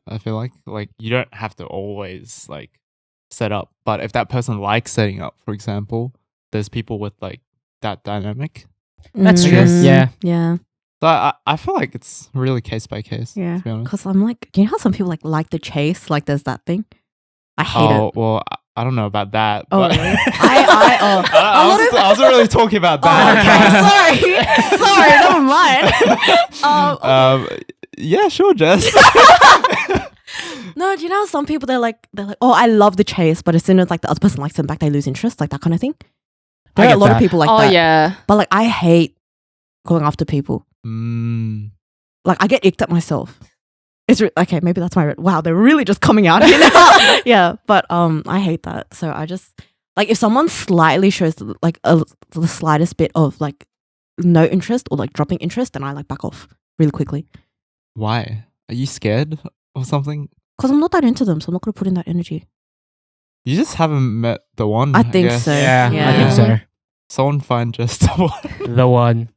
I feel like you don't have to always like set up, but if that person likes setting up, for example, there's people with like that dynamic. That's true. Mm, Yeah. yeah, So I feel like it's really case by case. yeah. To be honest. Because I'm like, you know how some people like the chase, like there's that thing. I hate Oh it. well, I don't know about that. Oh, but really? I I wasn't really talking about Oh, that. okay. Sorry, never mind. Yeah, sure, Jess. No, do you know how some people they're like, oh, I love the chase, but as soon as like the other person likes them back, they lose interest, like that kind of thing. There are a get lot of that. people like oh that. yeah. But like I hate going after people. Mm. Like I get icked at myself. It's okay, maybe that's my wow, they're really just coming out here now. Yeah, but I hate that. So I just like if someone slightly shows like the slightest bit of like no interest or like dropping interest, then I like back off really quickly. Why? Are you scared or something? Because I'm not that into them, so I'm not gonna put in that energy. You just haven't met the one. I think guess. so. yeah, I Yeah. think Someone find just the one. so. The one.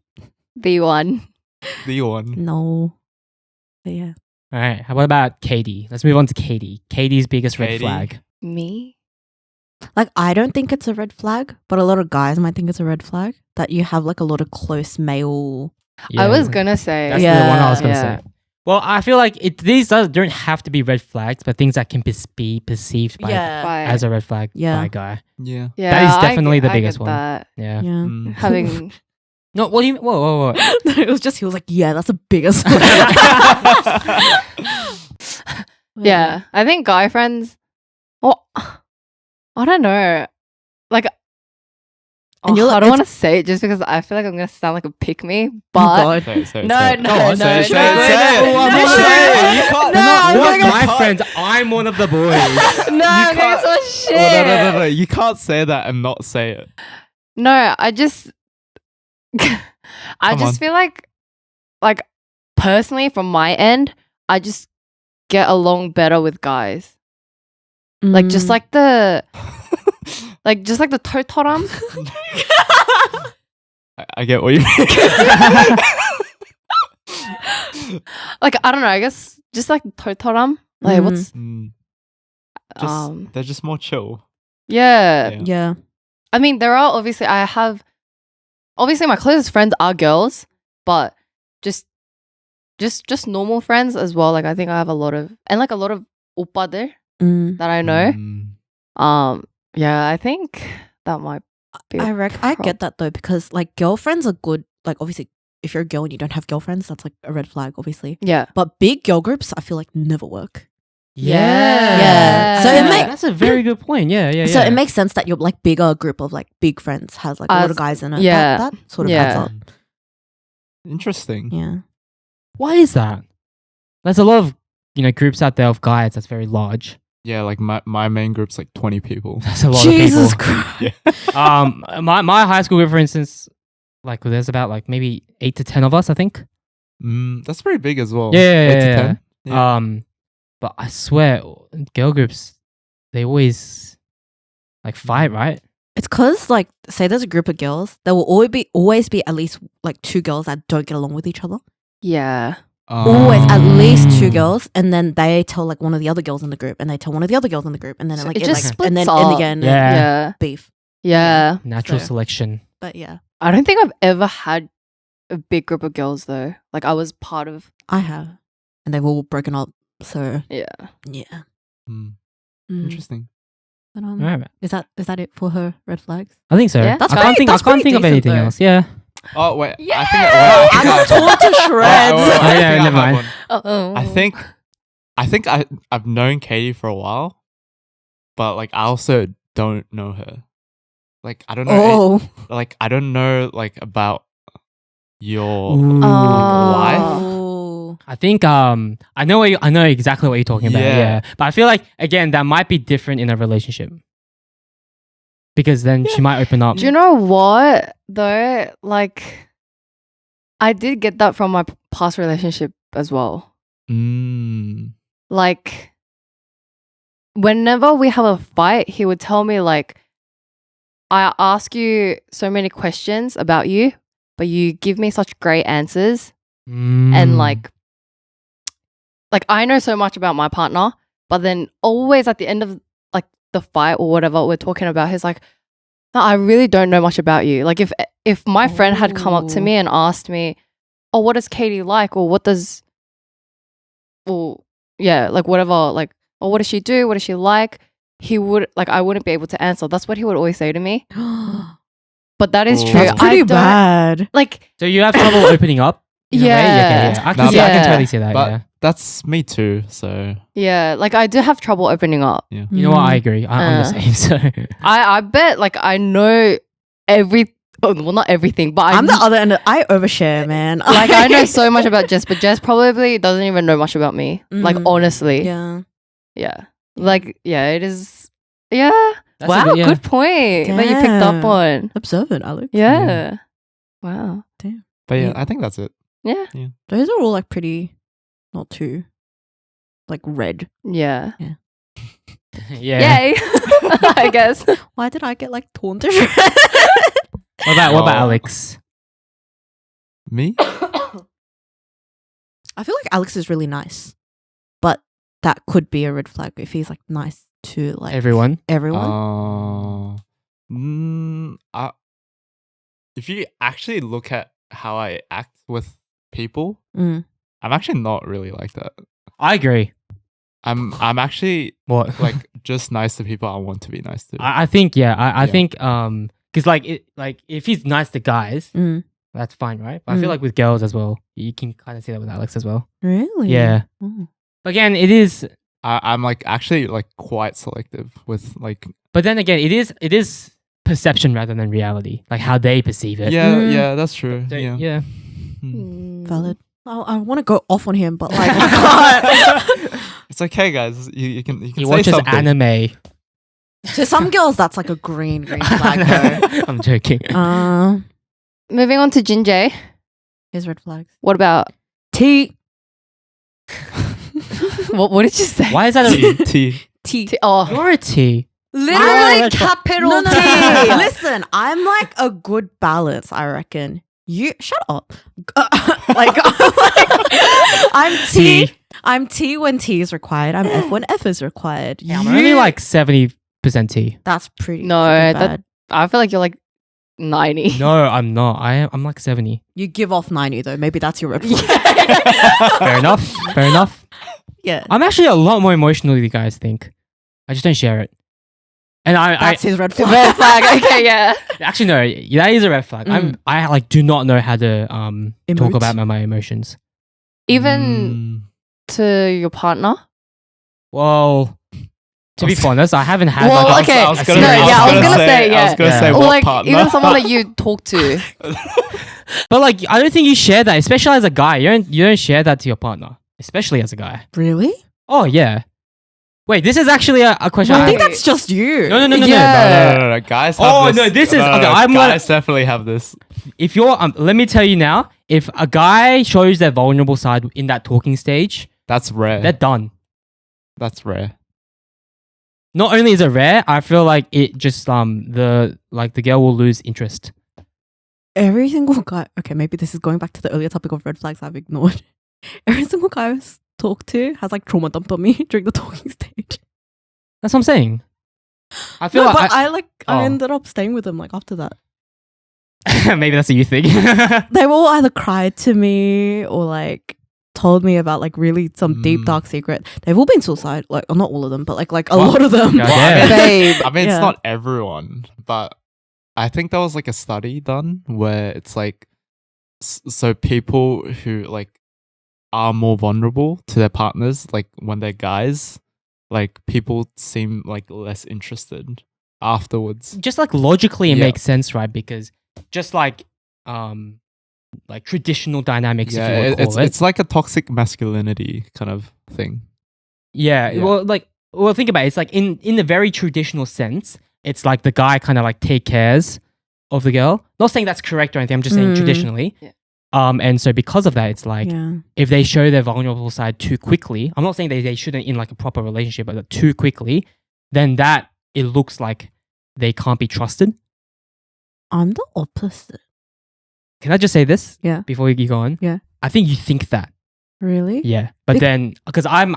The one. The one. No. But yeah. All right. What about Katie? Let's move on to Katie. Katie's biggest red Katie? flag. Me? Like I don't think it's a red flag, but a lot of guys might think it's a red flag that you have like a lot of close male. Yeah, I was gonna say. That's Yeah. the one I was gonna Yeah. say. Well, I feel like these don't have to be red flags, but things that can be perceived by By- as a red flag Yeah. by a guy. Yeah. yeah, that is I definitely get- the I biggest get one. That. Yeah. Yeah. Mm. Having No, what do you mean? Whoa. It was just he was like, yeah, that's the biggest. yeah, I think guy friends. Well, I don't know. Like, And you're I like- don't want to say it just because I feel like I'm gonna sound like a pick me. Oh But God. Say it, say it, No, say it. no, Go on, no, say it, no, say it, no, say it. no, Come no, on, say it. no, You can't. no, I'm What gonna my get- friends? I'm one of the boys. no, I'm gonna can't- say shit. Oh, no. You can't say that and not say it. No, I just, I Come just on. feel like personally from my end, I just get along better with guys. Like just Mm. like the, like just like the totoram. I get what you mean. Like I don't know. I guess just like totoram. Like Mhm. what's Mm, they're just more chill. yeah. Yeah. Yeah. I mean, there are obviously my closest friends are girls, but just normal friends as well. Like I think I have a lot of oppa there Mm. that I know. Mm. Yeah, I think that might be. I get that though because like girlfriends are good. Like obviously, if you're a girl and you don't have girlfriends, that's like a red flag, obviously. Yeah, But big girl groups, I feel like never work. Yeah. So it that's a very good point. Yeah. So it makes sense that your like bigger group of like big friends has like a lot of guys in it. Yeah. That sort of adds up. Interesting. Yeah. Why is that? There's a lot of groups out there of guys that's very large. Yeah, like my main group's like 20 people. That's a lot Jesus of people. Christ. Yeah. My high school group, for instance, like there's about like maybe 8 to 10 of us, I think. That's pretty big as well. Yeah. 8 to 10. Yeah. But I swear, girl groups, they always like fight, right? It's because like say there's a group of girls, there will always be at least like 2 girls that don't get along with each other. Yeah. Always at least 2 girls, and then they tell like one of the other girls in the group, and they tell one of the other girls in the group, and then So like it just like, splits and then up. in the end Yeah. beef. Yeah. Natural So- selection. But yeah, I don't think I've ever had a big group of girls though. Like I was part of. I have, and they've all broken up. So Yeah. yeah. Mm, Mm. Interesting. But, All right. is that it for her red flags? I think so. Yeah. That's I can't pretty- think. that's I can't think of pretty anything decent, else. Yeah. Oh wait, Yeah! I got torn to shreds. Oh, yeah, never I have mind. one. Oh. I think I've known Katie for a while, but like I also don't know her. Like I don't know. Oh, Like I don't know like about your Ooh. wife. oh. I think I know exactly what you're talking about. Yeah. Yeah. But I feel like again that might be different in a relationship. Because then she might open up. Do you know what though? Like, I did get that from my past relationship as well. Mm. Like, whenever we have a fight, he would tell me like, I ask you so many questions about you, but you give me such great answers. Mm. And like I know so much about my partner, but then always at the end of like the fight or whatever we're talking about, he's like, no, I really don't know much about you. Like if my friend had come up to me and asked me, oh, what does Katie like, or what does, or yeah, like whatever, like, or what does she do, what does she like, he would like, I wouldn't be able to answer. That's what he would always say to me. But that is Oh. true. That's pretty I don't- bad. Like, So you have trouble opening up? in a way? Yeah. Okay. I No, can see, I can but- totally see that. But Yeah. that's me too. So yeah, like I do have trouble opening up. You know what? I agree. I'm the same. So I bet like I know well, not everything, but I'm the other end. I overshare, man. like I know so much about Jess, but Jess probably doesn't even know much about me. Like Mhm. honestly, Yeah. like yeah, it is. Yeah, That's a wow, good- yeah. good point that you picked up Damn. on. Observant, Alex. Yeah, wow, but yeah, Yeah. I think that's it. yeah, Those are all like pretty, not too, like red. yeah, yeah. yay, I guess. Why did I get like torn to shreds? What about Oh. Alex? Me? I feel like Alex is really nice, but that could be a red flag if he's like nice to like Everyone. everyone. If you actually look at how I act with people, Mm. I'm actually not really like that. I agree. I'm actually What? like just nice to people I want to be nice to. I think I Yeah. think because like if he's nice to guys, Mm. that's fine, right? But I feel Mm. like with girls as well, you can kind of see that with Alex as well. Really? Yeah. Oh. But again, it is. I'm like actually like quite selective with like But then again, it is perception rather than reality, like how they perceive it. Mm. yeah, that's true. So, yeah. yeah. Hmm. Valid. I want to go off on him, but like I can't. It's okay, guys. You can He say watches something. anime. To some girls, that's like a green flag. I'm joking. Though. Moving on to Jinjay. Here's red flags. What about T. what did you say? Why is that a T. T. Oh, You're a T. Literally Oh, capital No, T. no, no. Listen, I'm like a good balance, I reckon. You shut up. Like I'm T. T. I'm T when T is required. I'm F when F is required. I'm only like 70% T. That's pretty. No, freaking that- bad. I feel like you're like 90. No, I'm not. I'm like 70. You give off 90 though. Maybe that's your red flag. Fair enough. Fair enough. Yeah. I'm actually a lot more emotional than you guys think. I just don't share it. And That's his red flag. Red flag. Okay, yeah. actually no, that is a red flag. I like do not know how to talk Emote. about my emotions. Even to your partner. Well, to be honest, I haven't had Well, like okay. I was a gonna, serious I was I was gonna gonna say, I was gonna yeah. say Or what like partner? even someone that you talk to. But like, I don't think you share that, especially as a guy. You don't share that to your partner, especially as a guy. Really? Oh yeah. Wait, this is actually a question. I I think have. that's just you. No. Yeah. No. Guys have Oh, this. no, this is- okay, No, I'm guys definitely have this. If you're, let me tell you now. If a guy shows their vulnerable side in that talking stage, That's rare. they're done. That's rare. Not only is it rare, I feel like it just the girl will lose interest. Every single guy. Okay, maybe this is going back to the earlier topic of red flags I've ignored. Every single guy I've talked to has like trauma dumped on me during the talking stage. That's what I'm saying. I feel No, like but I Oh. ended up staying with them like after that. maybe that's a you thing. They all either cried to me or like told me about like really some deep dark secret. They've all been suicide, like not all of them, but like a What? lot of them. God Well, damn. Babe. I mean, Yeah. it's not everyone, but I think there was like a study done where it's like, so people who like are more vulnerable to their partners, like when they're guys, like people seem like less interested afterwards. Just like logically, it Yeah. makes sense, right? Because just like traditional dynamics, if you would call it. It's like a toxic masculinity kind of thing. Yeah. Yeah. Well, think about it. It's like in the very traditional sense, it's like the guy kind of like take cares of the girl. Not saying that's correct or anything. I'm just saying Mm. traditionally. Yeah. And so because of that, it's like Yeah. if they show their vulnerable side too quickly, I'm not saying they shouldn't in like a proper relationship, but too quickly, then that it looks like they can't be trusted. I'm the opposite. Can I just say this? Yeah. Before you go on. Yeah. I think you think that. Really? Yeah. But Bec- then because I'm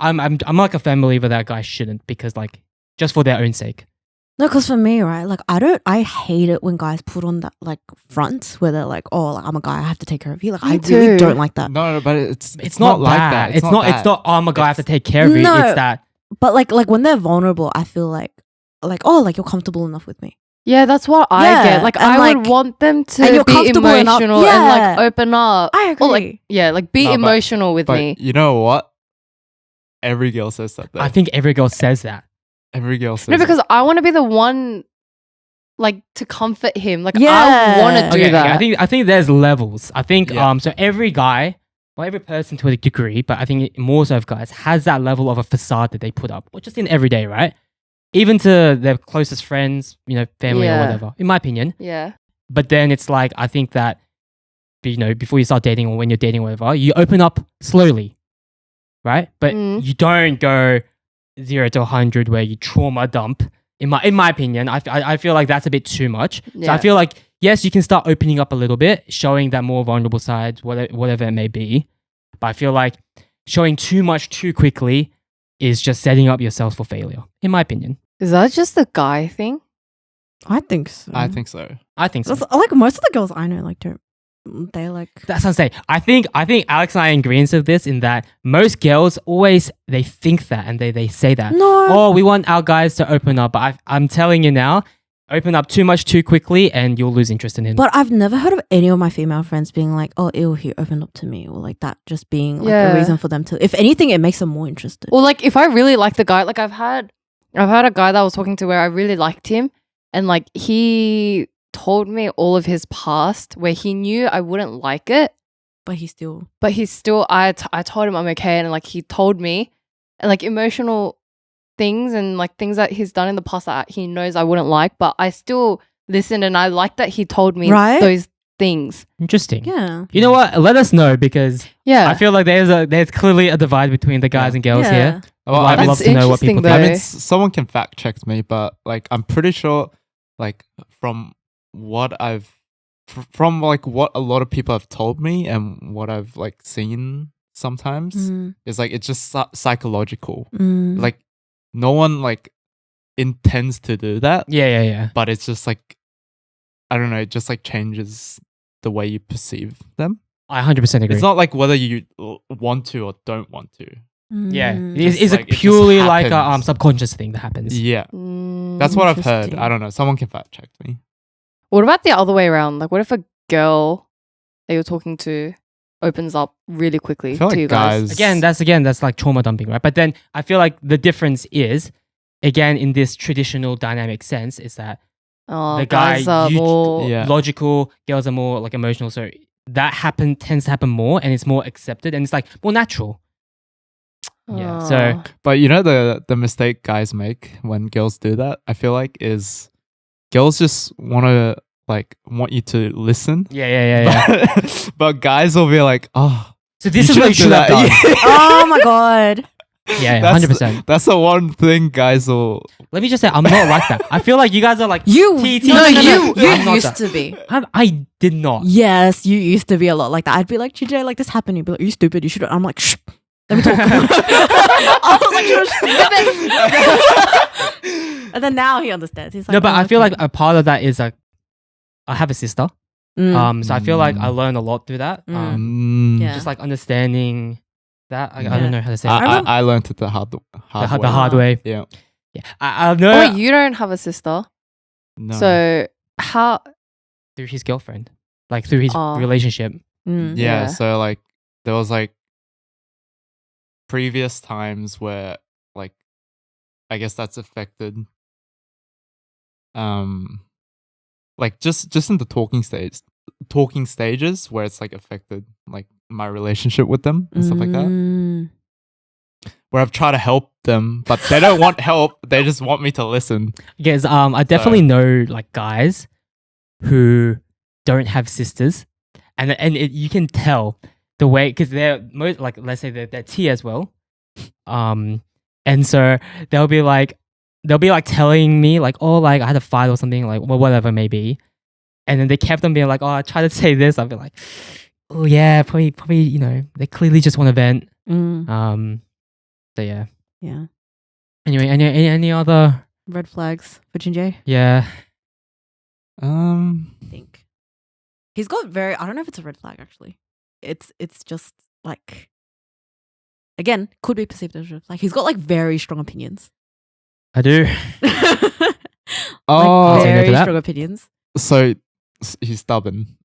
like a firm believer that guys shouldn't, because like just for their own sake. No, because for me, right, like I hate it when guys put on that like front where they're like, oh, like, I'm a guy, I have to take care of you. Like Me I really too. don't like that. No, but it's not like that. that. It's not that. oh my god, I have to take care of you. No. It's that But like when they're vulnerable, I feel like oh, like you're comfortable enough with me. Yeah, that's what I Yeah, get. Like and, I like- would want them and to you're be comfortable enough- emotional and like Yeah. open up. I agree. Or like be No, but- emotional with But me. you know what? Every girl says that though. I think every girl says that. Every girl says No, it. because I want to be the one like to comfort him. Like I Yeah. want to do Okay, that. I think there's levels. I think Yeah. so every guy, well, every person to a degree, but I think more so of guys has that level of a facade that they put up, which is in everyday, right? Even to their closest friends, family or Yeah. whatever. In my opinion. Yeah. But then it's like I think that before you start dating or when you're dating or whatever, you open up slowly, right? But Mm. you don't go 0 to 100 where you trauma dump. In my opinion, I feel like that's a bit too much. So I Yeah. feel like yes, you can start opening up a little bit, showing that more vulnerable side, whatever it may be. But I feel like showing too much too quickly is just setting up yourself for failure. In my opinion, Is that just a guy thing? I think so. I think so. I think so. That's, like most of the girls I know, like don't they like? That's what I'm saying. I think Alex and I agree with this in that most girls always they think that and they say that. No. Oh, we want our guys to open up. But I'm telling you now, open up too much too quickly and you'll lose interest in him. But I've never heard of any of my female friends being like, "Oh, ew, he opened up to me," or like that just being like Yeah. a reason for them to. If anything, it makes them more interested. Or like if I really like the guy, like I've had a guy that I was talking to where I really liked him, and like he told me all of his past where he knew I wouldn't like it, But he still. but he's still I told him I'm okay, and like he told me, and like emotional things and like things that he's done in the past that he knows I wouldn't like, but I still listened and I like that he told me Right? those things. Interesting. Yeah. You know what? Let us know because Yeah. I feel like there's clearly a divide between the guys and girls Yeah. here. Well, I'd I mean, love That's to know what people interesting, think. I mean, though. someone can fact check me, but like I'm pretty sure, like from what from like what a lot of people have told me and what I've like seen sometimes Mm, is like it's just psychological. mm. Like no one like intends to do that, Yeah. but it's just like I don't know, it just like changes the way you perceive them. I 100% agree. It's not like whether you want to or don't want to. Yeah, Mm. is Just it like, it just purely like a happens. subconscious thing that happens? Yeah, Mm. that's what I've heard. Interesting. I don't know. Someone can fact check me. What about the other way around? Like, what if a girl that you're talking to opens up really quickly I feel to like you guys. guys That's like trauma dumping, right? But then I feel like the difference is, again, in this traditional dynamic sense, is that Oh, the guy guys are more. Yeah. logical, girls are more like emotional. So that tends to happen more, and it's more accepted, and it's like more natural. Yeah, so- Oh. But you know the mistake guys make when girls do that, I feel like, is girls just want you to listen. Yeah. But guys will be like, oh, So this is what you should shouldn't have do done. Oh my god. Yeah, That's 100%. That's the one thing guys will. Let me just say, I'm not like that. I feel like you guys are like, You TT. no, I'm you not used that. to be. I did not. Yes, you used to be a lot like that. I'd be like, TJ, like this happened. You'd be like, you stupid. You should. I'm like, shh. Let me talk. I was like, "You're stupid." And then now he understands. He's like, No, but "Oh, I feel okay." like a part of that is like, I have a sister. So I feel like I learned a lot through that. Yeah. Just like understanding that. I Yeah. don't know how to say it. I learned it the hard The hard way. Yeah. Yeah. I know Oh, wait, you don't have a sister, No. so how? through his girlfriend, like through his Oh. relationship. Mm. yeah, Yeah. so like there was like previous times where like I guess that's affected like just in the talking stages where it's like affected like my relationship with them and stuff like that, Mm. where I've tried to help them but they don't want help, they just want me to listen. Because I definitely know like guys who don't have sisters, and you can tell the way, because they're most like, let's say they're T as well, and so they'll be like telling me like, oh, like I had a fight or something, like, well, whatever it may be, and then they kept on being like, oh, I tried to say this. I'll be like, oh yeah, probably you know, they clearly just want to vent. So yeah. Yeah. Anyway, any other Red flags for Jinjay. yeah. I think he's got very. I don't know if it's a red flag actually. It's just like, again, could be perceived as a red flag. He's got like very strong opinions. I do. Oh, Like, Say no to very that. strong opinions. so he's stubborn.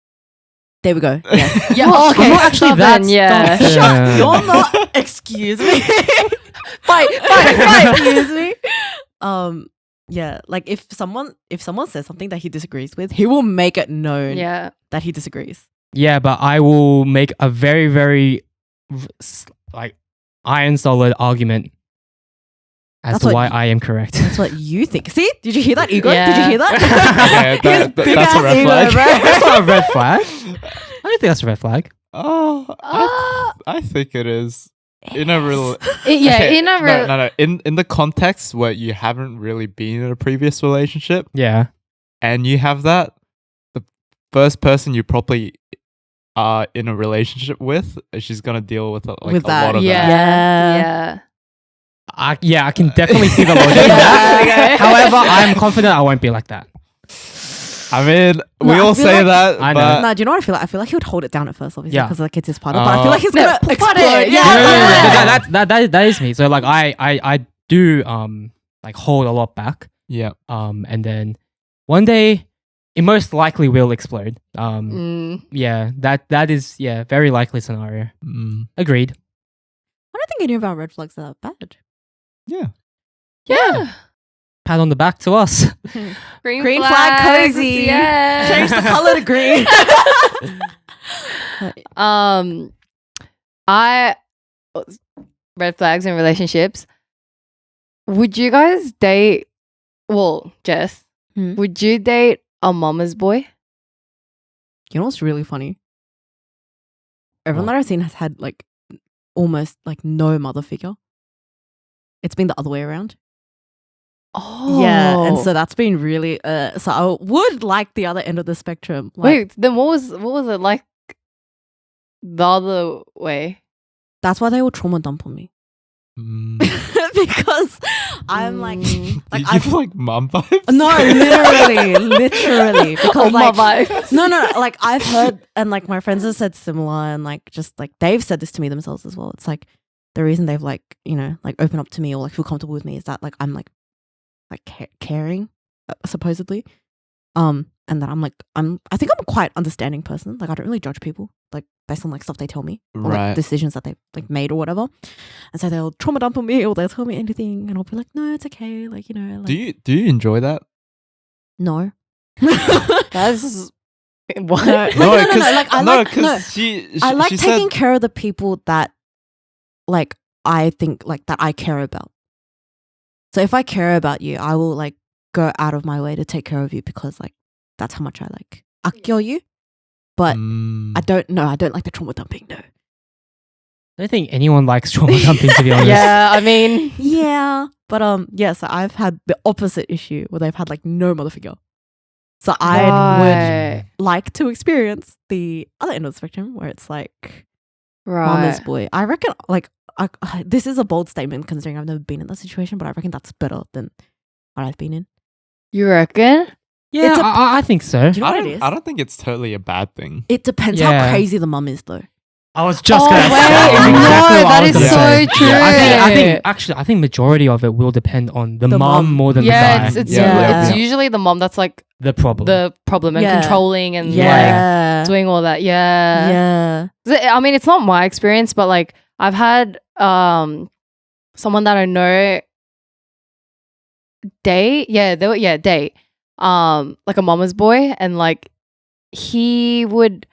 There we go. Yeah. Yeah, I'm okay, not actually that stubborn, yeah. stubborn. Yeah. You're not. Excuse me. fight. Excuse me. Yeah. Like if someone says something that he disagrees with, he will make it known Yeah. that he disagrees. Yeah, but I will make a very, very like iron solid argument as That's to what why you- I am correct. That's what you think. See? Did you hear that, ego? Yeah. Did you hear that? Okay, His big that's a ass red ego, flag. bro. That's not a red flag. I don't think that's a red flag. Oh, I think it is. In a real Yeah, Okay, in a real. no. In the context where you haven't really been in a previous relationship Yeah. and you have that, the first person you probably are in a relationship with, she's gonna deal with like With a that, lot of Yeah. that. Yeah. I can definitely see the logic in that. However, I'm confident I won't be like that. I mean, No, we I all feel say like- that, I know. but No, do you know what I feel like? I feel like he would hold it down at first, obviously, Yeah. because like it's his partner. But I feel like he's No, gonna put explode. it. Yeah. That is me. So like I do like hold a lot back. yeah. And then one day it most likely will explode. Yeah, that is very likely scenario. Mm, Agreed. I don't think any of our red flags are that bad. yeah. Yeah. Pat on the back to us. Green, Green flag flags, cozy. Yeah. Change the color to green. I red flags in relationships. Would you guys date? Well, Jess, would you date a mama's boy? You know what's really funny? Everyone that I've seen has had like almost like no mother figure. It's been the other way around. Oh, Yeah, and so that's been really. So I would like the other end of the spectrum. Like, wait, then what was it like the other way? that's why they will trauma dump on me Mm. because I'm like, Mm. like you give like mum vibes. no, literally, because Oh, my like. vibes. No, like I've heard and like my friends have said similar and like just like they've said this to me themselves as well. It's like the reason they've like, you know, like open up to me or like feel comfortable with me is that like I'm like caring, supposedly. And that I think I'm a quite understanding person. Like I don't really judge people. Like based on like stuff they tell me, or like Right. decisions that they like made or whatever. And so they'll trauma dump on me, or they'll tell me anything, and I'll be like, no, it's okay. Like, you know, like, Do you enjoy that? no. That's what? No, like, no, like I like I I like she taking said, care of the people that like I think like that I care about. So if I care about you, I will like go out of my way to take care of you because like that's how much I like akyo you. But I don't like the trauma dumping, no. I don't think anyone likes trauma dumping, to be honest. Yeah, I mean, Yeah. But yeah, so I've had the opposite issue where they've had like no mother figure. So I right, would like to experience the other end of the spectrum where it's like mama's right. boy. I reckon like this is a bold statement considering I've never been in that situation, but I reckon that's better than what I've been in. You reckon? Yeah, It's a- I think so. Do you know what it is? I don't think it's totally a bad thing. It depends Yeah. how crazy the mum is though. I was just Oh, gonna wait, say that. no, Exactly what that I was is gonna so say. true. I think majority of it will depend on the The mom mum. more than Yeah, the guy. it's Yeah. usually the mom that's like the problem. the problem and Yeah. controlling and Yeah. like doing all that. Yeah. Yeah. I mean, it's not my experience, but like I've had someone that I know date. Yeah, date. Like a mama's boy, and like he would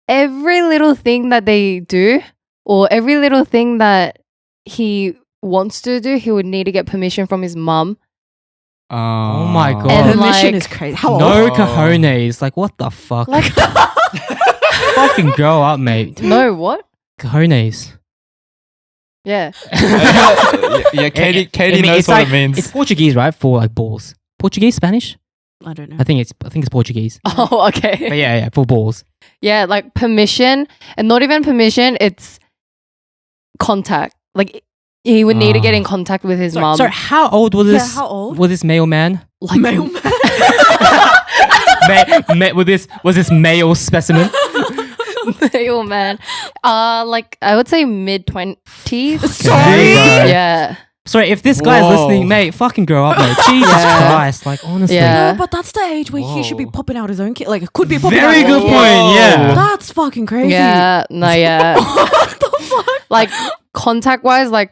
every little thing that they do or every little thing that he wants to do, he would need to get permission from his mum. Oh my God. And Permission like- is crazy. How no old? cojones. Like, what the fuck? Like, Fucking grow up, mate. no, what? Cojones. Yeah. yeah, Katie I mean, knows it's what like- it means. It's Portuguese, right? For like balls. Portuguese, Spanish? I don't know. I think it's Portuguese. Oh, okay. But yeah, for balls. Yeah, like permission, and not even permission, it's contact. Like he would need to get in contact with his mum. So how old was Yeah, this? how old? Was this male man? Like Mailman. Was this male specimen? oh man. Like I would say mid-20s. Sorry? Yeah. Sorry, if this guy's Whoa. listening, mate, fucking grow up, mate. Jesus Yeah. Christ, like honestly. Yeah. No, but that's the age where he should be Whoa. popping out his own kid. Like, it could be popping Very out. good Whoa. point. Yeah. That's fucking crazy. Yeah. No, yeah. What the fuck? Like contact wise, like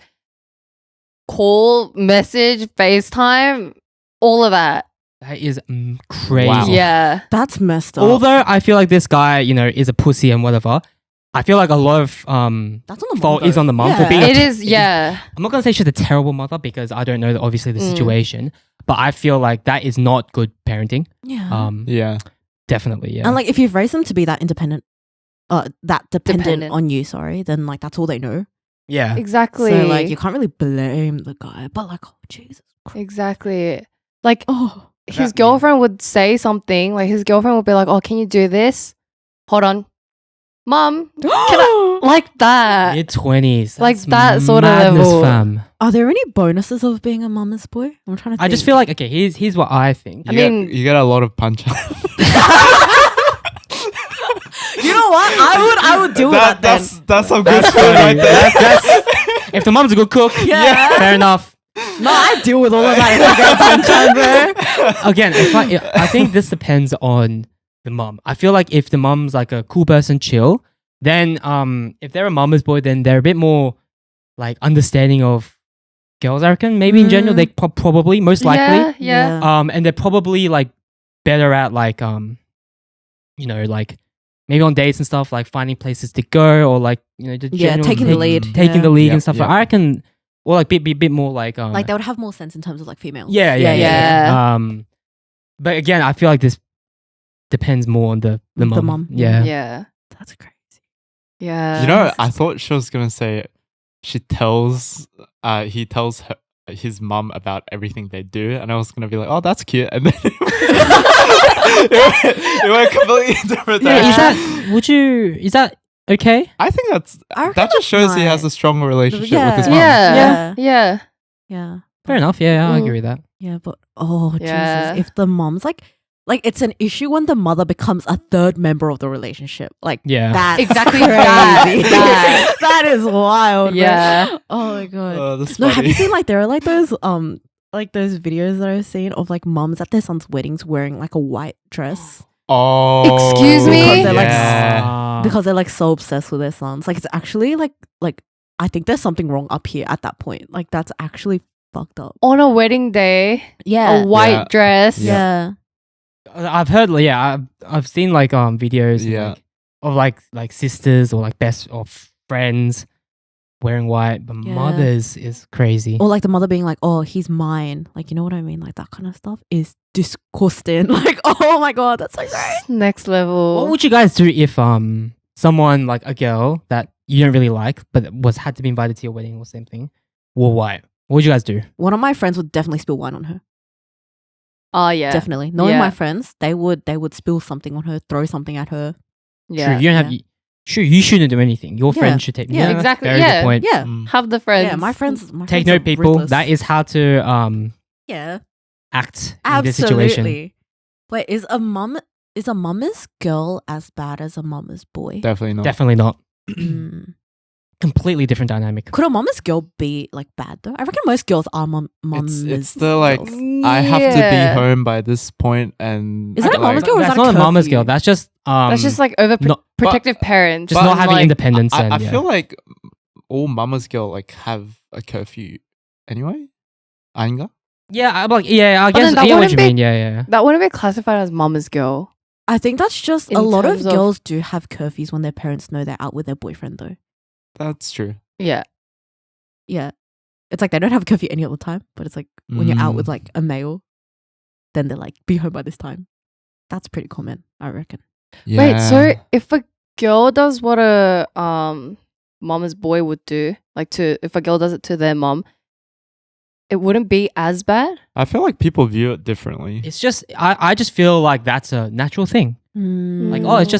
call, message, FaceTime, all of that. That is crazy. Wow. Yeah. That's messed up. Although I feel like this guy, is a pussy and whatever, I feel like a lot of That's on the mom. fault is though. on the mum for Yeah. being It is, yeah. I'm not gonna say she's a terrible mother because I don't know obviously the Mm. situation, but I feel like that is not good parenting. Yeah. Yeah. Definitely, yeah. And like, if you've raised them to be that independent, that dependent Dependent. on you, sorry, then like that's all they know. yeah. Exactly. So like, you can't really blame the guy. But like, oh Jesus Christ. Exactly. Like Oh. his girlfriend would say something, like his girlfriend would be like, "Oh, can you do this? Hold on. Mum, can I?" Like that. Mid-20s. Like that's that sort of madness, level. fam. Are there any bonuses of being a mama's boy? I'm trying to think. I just feel like, okay, here's what I think. I mean- you get a lot of punch. You know what? I would deal with that then. That's some good That's food right funny. there. That's- if the mom's a good cook, Yeah. fair enough. No, I deal with all of that if I get attention, bro. Again, I think this depends on the mom. I feel like if the mom's like a cool person, chill, then if they're a mama's boy, then they're a bit more like understanding of girls. I reckon maybe in general they probably most likely, Yeah. and they're probably like better at like like maybe on dates and stuff, like finding places to go or like the Yeah, general taking the lead. taking Yeah. the lead Yep, and stuff. yep. I reckon, or like be a bit more like Like they would have more sense in terms of like females. yeah. Yeah. But again, I feel like this depends more on the The mom. mum, Yeah. Yeah. That's crazy. Yeah. You know, I thought she was gonna say he tells his mum about everything they do, and I was gonna be like, oh, that's cute, and then it went completely different. Yeah, direction. is that okay? I think I reckon that just shows he has a nice. strong relationship with his Yeah. mum. Yeah. Yeah. Yeah. Yeah. Fair enough. Yeah, I Mm. agree with that. Yeah, but oh Yeah. Jesus, if the mom's like it's an issue when the mother becomes a third member of the relationship. Like Yeah. that's Exactly crazy. that. That is wild. bro. Yeah. Oh my god. That's No, have you funny. seen like there are like those videos that I've seen of like moms at their son's weddings wearing like a white dress Oh, Excuse me? Because they're, like, yeah. because they're like so obsessed with their sons. Like it's actually like I think there's something wrong up here at that point. Like that's actually fucked up. On a wedding day, Yeah. a white Yeah. dress. Yeah. I've heard, yeah, I've seen like videos, Yeah. of like sisters or like best or friends wearing white, but Yeah. mothers is crazy. Or like the mother being like, "Oh, he's mine." Like, you know what I mean? Like that kind of stuff is disgusting. Like, oh my god, that's so gross. Next level. What would you guys do if someone like a girl that you don't really like but had to be invited to your wedding or something wore white? What would you guys do? One of my friends would definitely spill wine on her. Oh yeah. Definitely. Knowing Yeah. my friends, they would spill something on her, throw something at her. Yeah. Sure, you don't have. yeah. Sure, you shouldn't do anything. Your Yeah. friends should take. Yeah. Exactly, Very yeah. good point. Yeah. Mm. Have the friends. Yeah, my friends Take are note, people. ruthless. That is how to yeah. act in this situation. Absolutely. Wait, is a mama's girl as bad as a mama's boy? Definitely not. Definitely not. Mm. Completely different dynamic. Could a mama's girl be like bad though? I reckon most girls are mums. It's the like girls. I have to Yeah. be home by this point, and Is that a like, mama's girl or is That's that a not a mama's curfew? girl. That's just That's just like overprotective parents. just not and, having like, independence. I and, yeah. feel like all mama's girl like have a curfew anyway. Anger. Yeah, I'm like, yeah, I But guess then that I get what wouldn't you be- mean. Yeah. That wouldn't be classified as mama's girl. I think that's just In a lot of terms of- girls do have curfews when their parents know they're out with their boyfriend though. That's true. Yeah. Yeah. It's like they don't have a curfew any other time, but it's like when you're out Mm. with like a male, then they're like, be home by this time. That's pretty common, I reckon. Yeah. Wait, so if a girl does what a mama's boy would do, like if a girl does it to their mom, it wouldn't be as bad? I feel like people view it differently. It's just I just feel like that's a natural thing. Like, oh, it's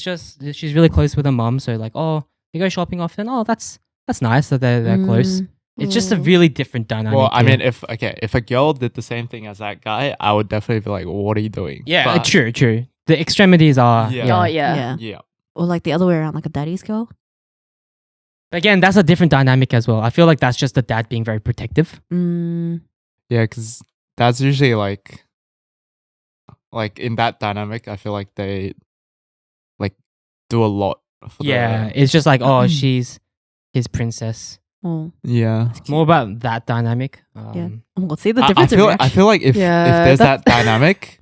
just she's really close with her mum, so like, oh, you go shopping often. Oh, that's nice that they're close. It's just a Mm. really different dynamic. Well, I here. mean, if a girl did the same thing as that guy, I would definitely be like, "What are you doing?" yeah, But- true. The extremities are Yeah. Oh, yeah. yeah. Yeah. Or like the other way around, like a daddy's girl. Again, that's a different dynamic as well. I feel like that's just the dad being very protective. Mm. Yeah, because that's usually like in that dynamic, I feel like they like do a lot. For Yeah, the, it's just like, oh, she's his princess. Oh. yeah. It's more about that dynamic. Yeah. Oh my god, see the I difference in feel reaction. like if Yeah, there's that's- that dynamic,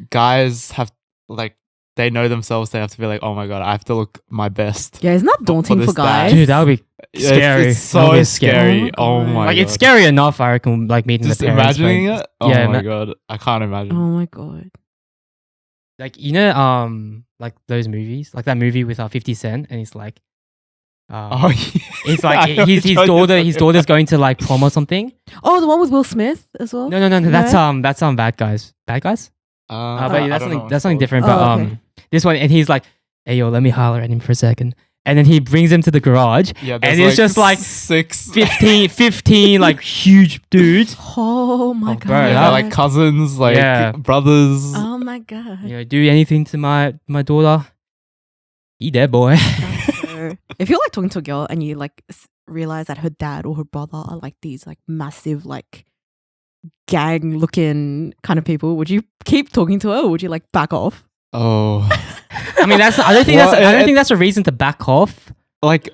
guys have like they know themselves. They have to be like, oh my god, I have to look my best. Yeah, isn't that daunting this for guys? dad. Dude, that would be It's- scary. It's That would so be scary. Oh Oh my my like god. it's scary enough, I reckon. Like meeting Just the parents. imagining but- it. Oh yeah, my god, I can't imagine. Oh my god. Like like those movies, like that movie with 50 Cent, and he's like, Oh, yeah. it's I like know his which one you're his talking daughter's about. going to like prom or something. Oh, the one with Will Smith as well? No, that's Bad Guys. Bad Guys. But I that's don't something know that's something what it's different. called. But Oh, okay. this one, and he's like, hey yo, let me holler at him for a second, and then he brings him to the garage. called. Yeah, And there's it's just like 15 like huge dudes. Oh my Oh, god. bro, Yeah, that- they're like cousins, like Yeah. brothers. Oh my god. You know, do anything to my daughter. He dead, boy. That's so- if you're like talking to a girl and you like realize that her dad or her brother are like these like massive like gang looking kind of people, would you keep talking to her or would you like back off? Oh, I mean, I don't think Well, I don't think that's a reason to back off. like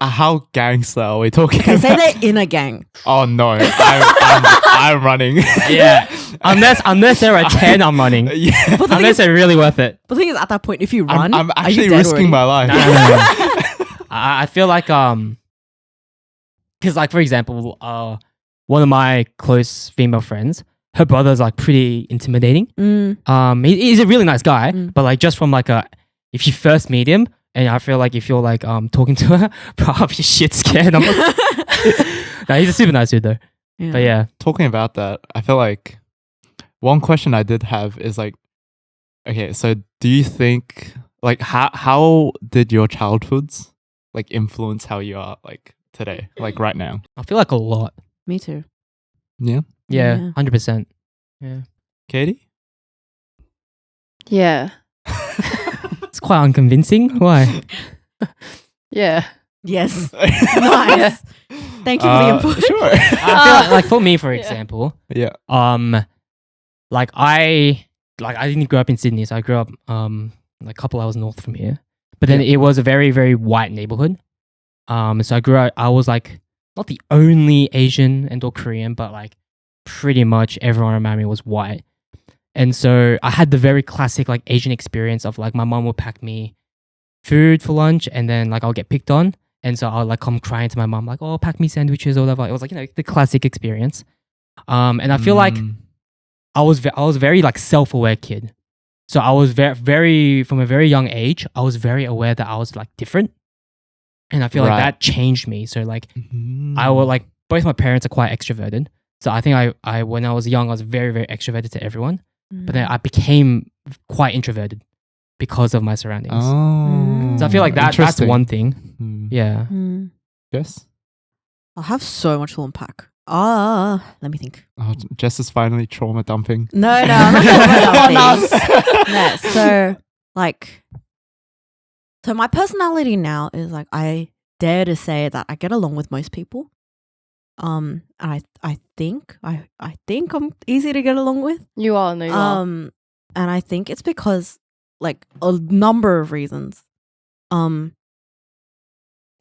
how gangster are we talking? Okay, say about? they're in a gang. Oh no, I'm running. Yeah, unless they're a 10, I'm running. Yeah, But the thing Unless is, they're really worth it. the thing is, at that point, if you run, I'm are you actually dead risking already? my life. No. I feel like because like for example, one of my close female friends, her brother's like pretty intimidating. Mm. He's a really nice guy, Mm. but like just from like if you first meet him, and I feel like if you're like talking to her, probably shit scared. I'm like, no, he's a super nice dude though. Yeah. But yeah, Talking about that, I feel like one question I did have is like, okay, so do you think like how did your childhoods like influence how you are like today, like right now? I feel like a lot. Me too. Yeah, Yeah, Yeah. 100%. Yeah, Katie. Yeah. it's quite unconvincing. Why? Yeah. Yes. Nice. Thank you for the input. Sure. I feel like for me, for Yeah. example, Yeah. like I like I didn't grow up in Sydney, so I grew up like a couple hours north from here. But then it was a very, very white neighborhood. So I grew up, I was like not the only Asian and or Korean, but like pretty much everyone around me was white. And so I had the very classic like Asian experience of like my mom would pack me food for lunch and then like I'll get picked on. And so I'll like come crying to my mom like, oh, pack me sandwiches or whatever. It was like, the classic experience. And I feel like I was very like self-aware kid. So I was very from a very young age, I was very aware that I was like different. And I feel like that changed me. So like I would like, both my parents are quite extroverted. So I think I when I was young, I was very, very extroverted to everyone. But then I became quite introverted because of my surroundings. Oh. So I feel like that's one thing. Yeah. Yes. I have so much to unpack. Let me think. Oh, Jess is finally trauma dumping. No, I'm not dumping. No, so my personality now is like I dare to say that I get along with most people. And I think I'm easy to get along with. You are, no, you are. And I think it's because like a number of reasons. I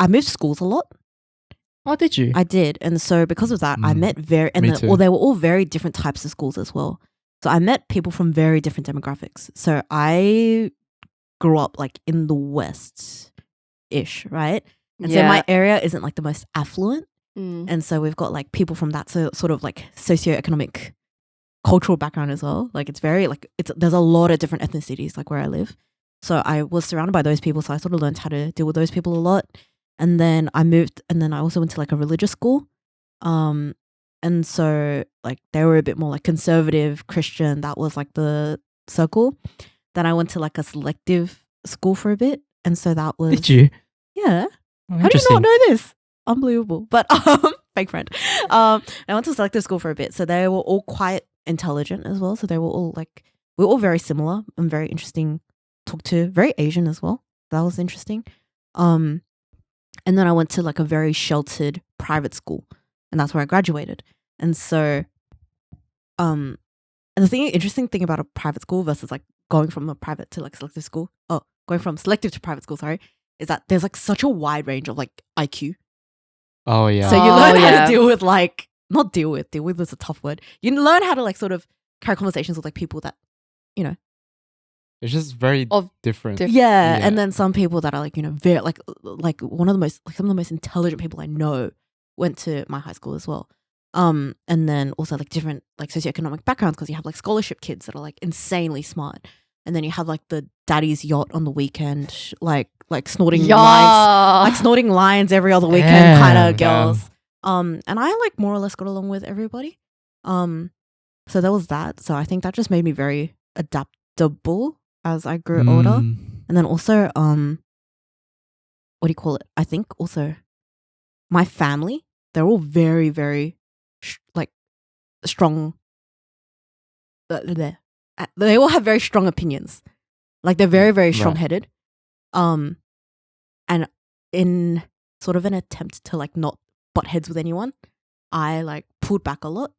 moved schools a lot. Oh, did you? I did, and so because of that, I met they were all very different types of schools as well. So I met people from very different demographics. So I grew up like in the West-ish, right? And so my area isn't like the most affluent. And so we've got like people from that sort of like socioeconomic cultural background as well. Like it's very like there's a lot of different ethnicities like where I live. So I was surrounded by those people. So I sort of learned how to deal with those people a lot. And then I moved, and then I also went to like a religious school. And so like they were a bit more like conservative Christian. That was like the circle. Then I went to like a selective school for a bit. And so that was... Did you? Yeah. Oh, How do you not know this? Unbelievable. But fake friend. I went to selective school for a bit. So they were all quite intelligent as well. So they were all like, we were all very similar and very interesting to talk to. Very Asian as well. That was interesting. And then I went to like a very sheltered private school, and that's where I graduated. And so, and the interesting thing about a private school versus like going from a private to like selective school, going from selective to private school, sorry, is that there's like such a wide range of like IQ. Oh yeah. So you learn how to deal with like, not deal with is a tough word. You learn how to like sort of carry conversations with like people that, you know. It's just very different. Yeah, and then some people that are like, you know, very like one of the most, like some of the most intelligent people I know went to my high school as well. And then also like different like socioeconomic backgrounds, because you have like scholarship kids that are like insanely smart, and then you have like the daddy's yacht on the weekend, like snorting lines every other weekend kind of girls. And I like more or less got along with everybody. So there was that. So I think that just made me very adaptable as I grew older. And then also, what do you call it? I think also my family, they're all very, very like strong. They all have very strong opinions. Like they're very, very strong-headed. And in sort of an attempt to like not butt heads with anyone, I like pulled back a lot.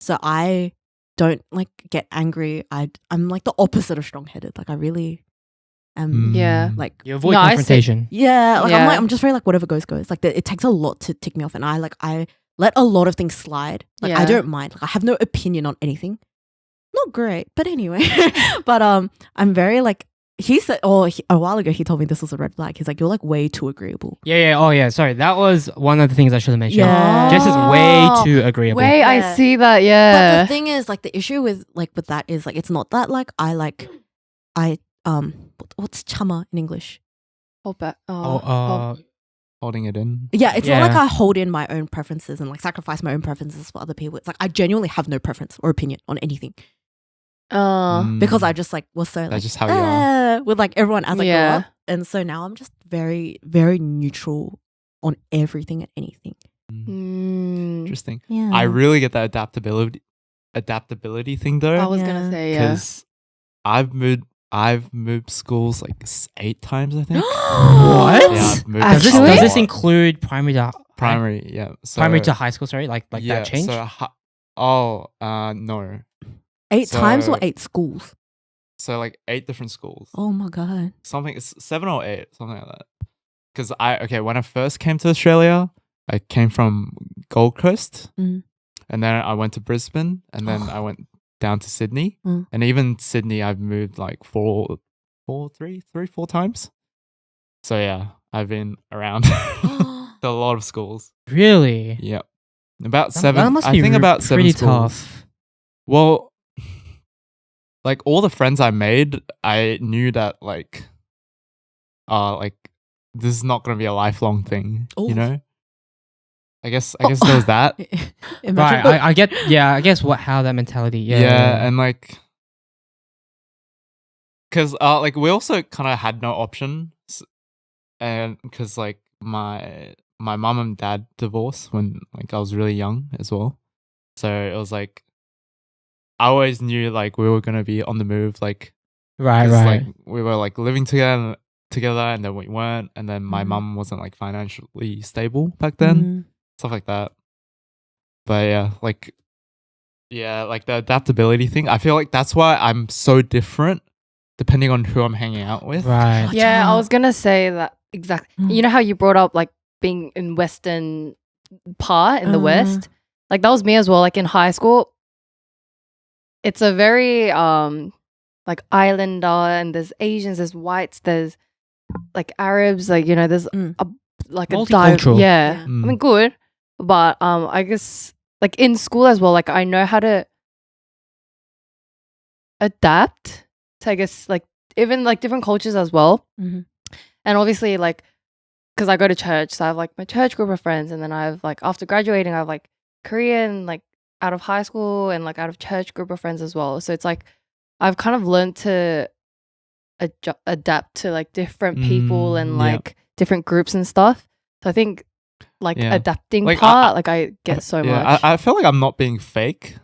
So I don't like get angry. I'm like the opposite of strong-headed. Like I really am. Like you avoid confrontation. I'm just very like whatever goes. Like it takes a lot to tick me off, and I let a lot of things slide. Like I don't mind. Like I have no opinion on anything. Not great, but anyway. But I'm very like, he said, a while ago he told me this was a red flag. He's like, you're like way too agreeable. Yeah. Oh yeah. Sorry, that was one of the things I should have mentioned. Yeah. Jess is way too agreeable. I see that. Yeah. But the thing is, like, the issue with that is like, it's not that like what's chama in English? Hold back. Holding it in. Yeah, it's not like I hold in my own preferences and like sacrifice my own preferences for other people. It's like I genuinely have no preference or opinion on anything. Because I just like was so like, that's just how you are with like everyone as I grew up, and so now I'm just very, very neutral on everything and anything. Interesting. Yeah, I really get that adaptability thing though. I was gonna say because I've moved schools like 8 times, I think. What? Yeah, I've moved does this include primary to primary? Yeah, primary to high school. Sorry, like that change. So no. 8 times or So- 8 schools? So like 8 different schools. Oh my god. Something, it's 7 or 8, something like that. Because when I first came to Australia, I came from Gold Coast, Mm. and then I went to Brisbane, and then I went down to Sydney, Mm. and even Sydney, I've moved like 4 times. So yeah, I've been around to a lot of schools. Really? Yep, about That- 7. That must I be think about 7 pretty schools. tough. Well, like all the friends I made, I knew that like this is not gonna be a lifelong thing, Oof. you know. I guess there was that. Imagine. Right, I get. Yeah, I guess how that mentality. Yeah, Yeah, and like, cause like we also kind of had no option, and cause like my mom and dad divorced when like I was really young as well, so it was like I always knew like we were gonna be on the move, like right, 'cause, right. like we were like living together, and then we weren't, and then my Mhm. mum wasn't like financially stable back then, stuff like that. But yeah, like the adaptability thing. I feel like that's why I'm so different depending on who I'm hanging out with. Right. Yeah, I Gotcha. was gonna say that exactly. Mm. You know how you brought up like being in Western part in the West? Like that was me as well. Like in high school, it's a very like islander, and there's Asians, there's whites, there's like Arabs, like you know, there's Mm. like Multicultural. yeah. Yeah. I mean, good, but I guess like in school as well, like I know how to adapt to, I guess, like even like different cultures as well. Mhm. And obviously, like, because I go to church, so I have like my church group of friends, and then I have like after graduating, I have like Korean, like out of high school and like out of church group of friends as well. So it's like I've kind of learned to adapt to like different people and Yeah. like different groups and stuff. So I think like Yeah. adapting Like, part, like I get so much. I feel like I'm not being fake,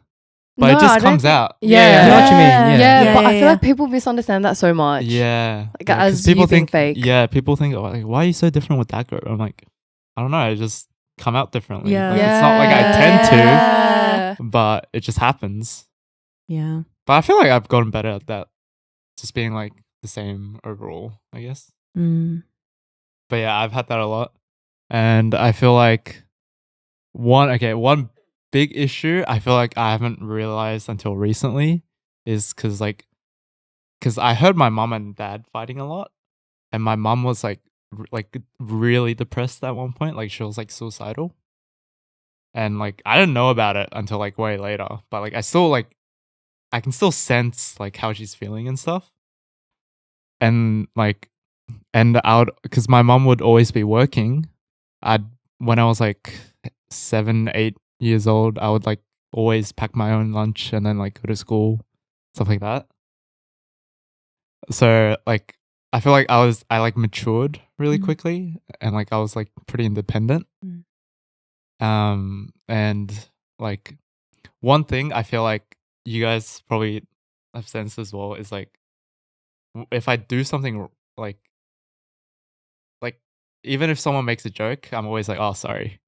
but No, it I just don't comes think- out. Yeah. I know what you mean. Yeah, Yeah. but I yeah. feel like people misunderstand that so much. Yeah. Like, yeah, 'cause as you being think fake. Yeah, people think, oh, like, why are you so different with that girl? I'm like, I don't know, I just come out differently. Yeah. Like, it's not like I tend to, Yeah. but it just happens. Yeah. But I feel like I've gotten better at that. Just being like the same overall, I guess. Mm. But yeah, I've had that a lot. And I feel like one big issue I feel like I haven't realized until recently is because I heard my mom and dad fighting a lot. And my mom was like really depressed at one point. Like she was like suicidal. And like I didn't know about it until like way later. But like I can still sense like how she's feeling and stuff. And because my mom would always be working, when I was like 7, 8 years old, I would like always pack my own lunch and then like go to school, stuff like that. So like I feel like I like matured really Mhm. quickly, and like I was like pretty independent. Mm. And like one thing I feel like you guys probably have sensed as well is like if I do something like even if someone makes a joke, I'm always like, oh, sorry.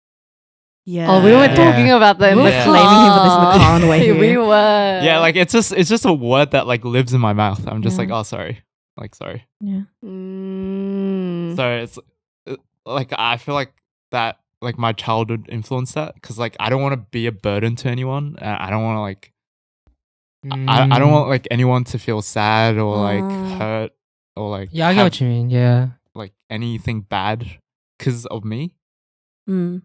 Yeah. Oh, we were Yeah. talking about that in We the were Yeah. claiming him for this in the car on the way here. We were. Yeah, like it's just a word that like lives in my mouth. I'm just like, Yeah. oh, sorry. Like, sorry. Yeah. Mm. So it's like I feel like that like my childhood influenced that because like I don't want to be a burden to anyone. And I don't want to like I don't want like anyone to feel sad or like Mm. hurt or like Yeah, I get have, what you mean. Yeah. like anything bad because of me. Mm.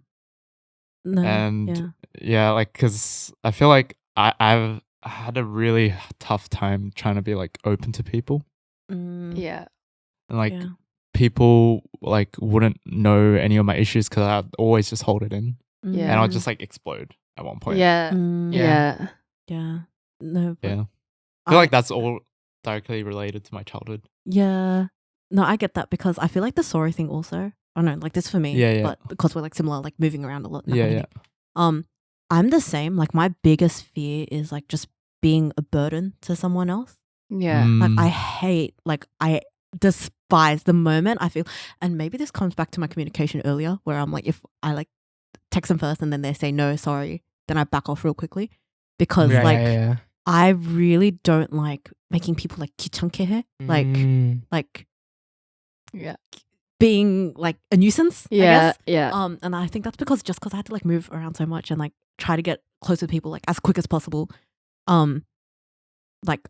No. And yeah. yeah, like because I feel like I've had a really tough time trying to be like open to people, Mm. Yeah. and like Yeah. people like wouldn't know any of my issues because I'd always just hold it in, Mm. and I'll just like explode at one point. Yeah. Mm. Yeah. Yeah. No. But Yeah. I feel like that's all directly related to my childhood. Yeah. No, I get that because I feel like the sorry thing also. I don't know, like this for me. Yeah, yeah. But because we're like similar, like moving around a lot. and that Yeah, kind of yeah. thing. I'm the same. Like my biggest fear is like just being a burden to someone else. Yeah. Like Mm. I despise the moment I feel, and maybe this comes back to my communication earlier where I'm like, if I like text them first and then they say no, sorry, then I back off real quickly because Yeah, like yeah. I really don't like making people like 귀찮게 해. Like Yeah. being like a nuisance, I Yeah. guess. Yeah. And I think that's because I had to like move around so much and like try to get close with people like as quick as possible. Like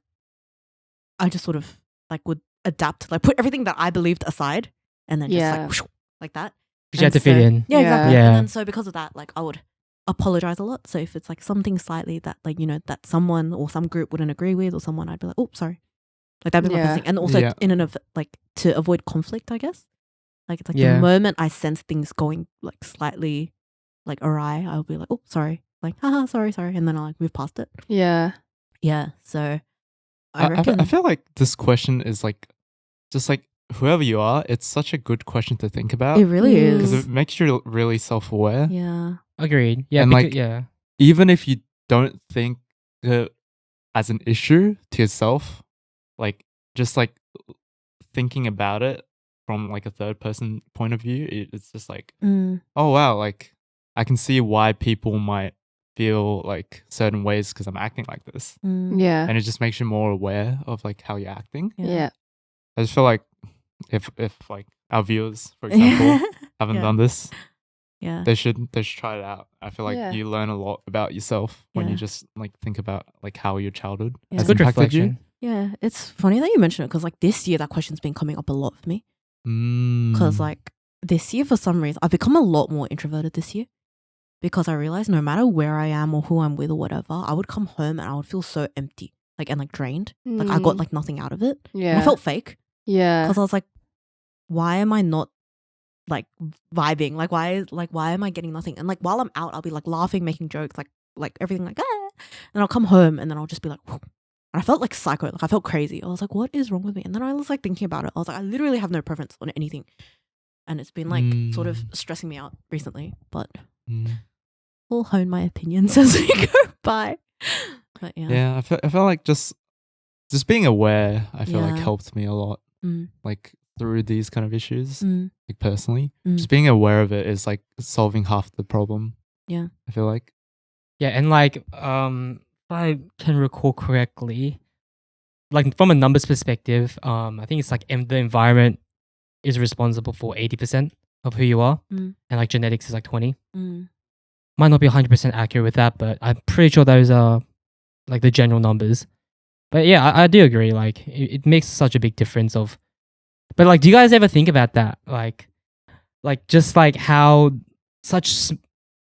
I just sort of like would adapt, like put everything that I believed aside and then just Yeah. like like that. Because you had to And fit so- in. Yeah, exactly. Yeah. And then so because of that, like I would apologize a lot. So if it's like something slightly that like, you know, that someone or some group wouldn't agree with or someone, I'd be like, oh, sorry. Like that'd be my Yeah. first thing. And also Yeah. in and of like to avoid conflict, I guess. Like it's like Yeah. the moment I sense things going like slightly like awry, I'll be like, oh, sorry. Like, haha, sorry. And then I'll like move past it. Yeah. Yeah. So I reckon. I feel like this question is like, just like whoever you are, it's such a good question to think about it really Mm. because is. it makes you really self-aware. Yeah. Agreed. Yeah. And, because, like, yeah. Even if you don't think it as an issue to yourself, like just like thinking about it from like a third person point of view, it's just like, Mm. oh wow, like I can see why people might feel like certain ways because I'm acting like this. Mm. Yeah. And it just makes you more aware of like how you're acting. Yeah. I just feel like if like our viewers, for example, haven't Yeah. done this, Yeah. they should try it out. I feel like Yeah. you learn a lot about yourself when Yeah. you just like think about like how your childhood Yeah. has Good impacted you. reflection. Yeah. It's funny that you mention it because like this year that question's been coming up a lot for me. Because like this year for some reason I've become a lot more introverted this year because I realized no matter where I am or who I'm with or whatever, I would come home and I would feel so empty like and like drained. Like I got like nothing out of it. And Yeah. I felt fake Yeah. because I was like, why am I not like vibing? Like why am I getting nothing? And like while I'm out, I'll be like laughing, making jokes, like everything like and I'll come home and then I'll just be like, whew. And I felt like psycho, like I felt crazy. I was like, what is wrong with me? And then I was like thinking about it. I was like, I literally have no preference on anything. And it's been like sort of stressing me out recently. But we'll hone my opinions as we go by. But yeah. Yeah, I feel like just being aware, I feel like Yeah. helped me a lot. Mm. Like through these kind of issues, Mm. like personally. Mm. Just being aware of it is like solving half the problem. Yeah. I feel like. Yeah, and like if I can recall correctly, like from a numbers perspective, I think it's like the environment is responsible for 80% of who you are, Mm. and like genetics is like 20. Mm. Might not be 100% accurate with that, but I'm pretty sure those are like the general numbers. But yeah, I do agree. Like it makes such a big difference of. But like, do you guys ever think about that? Like just like how such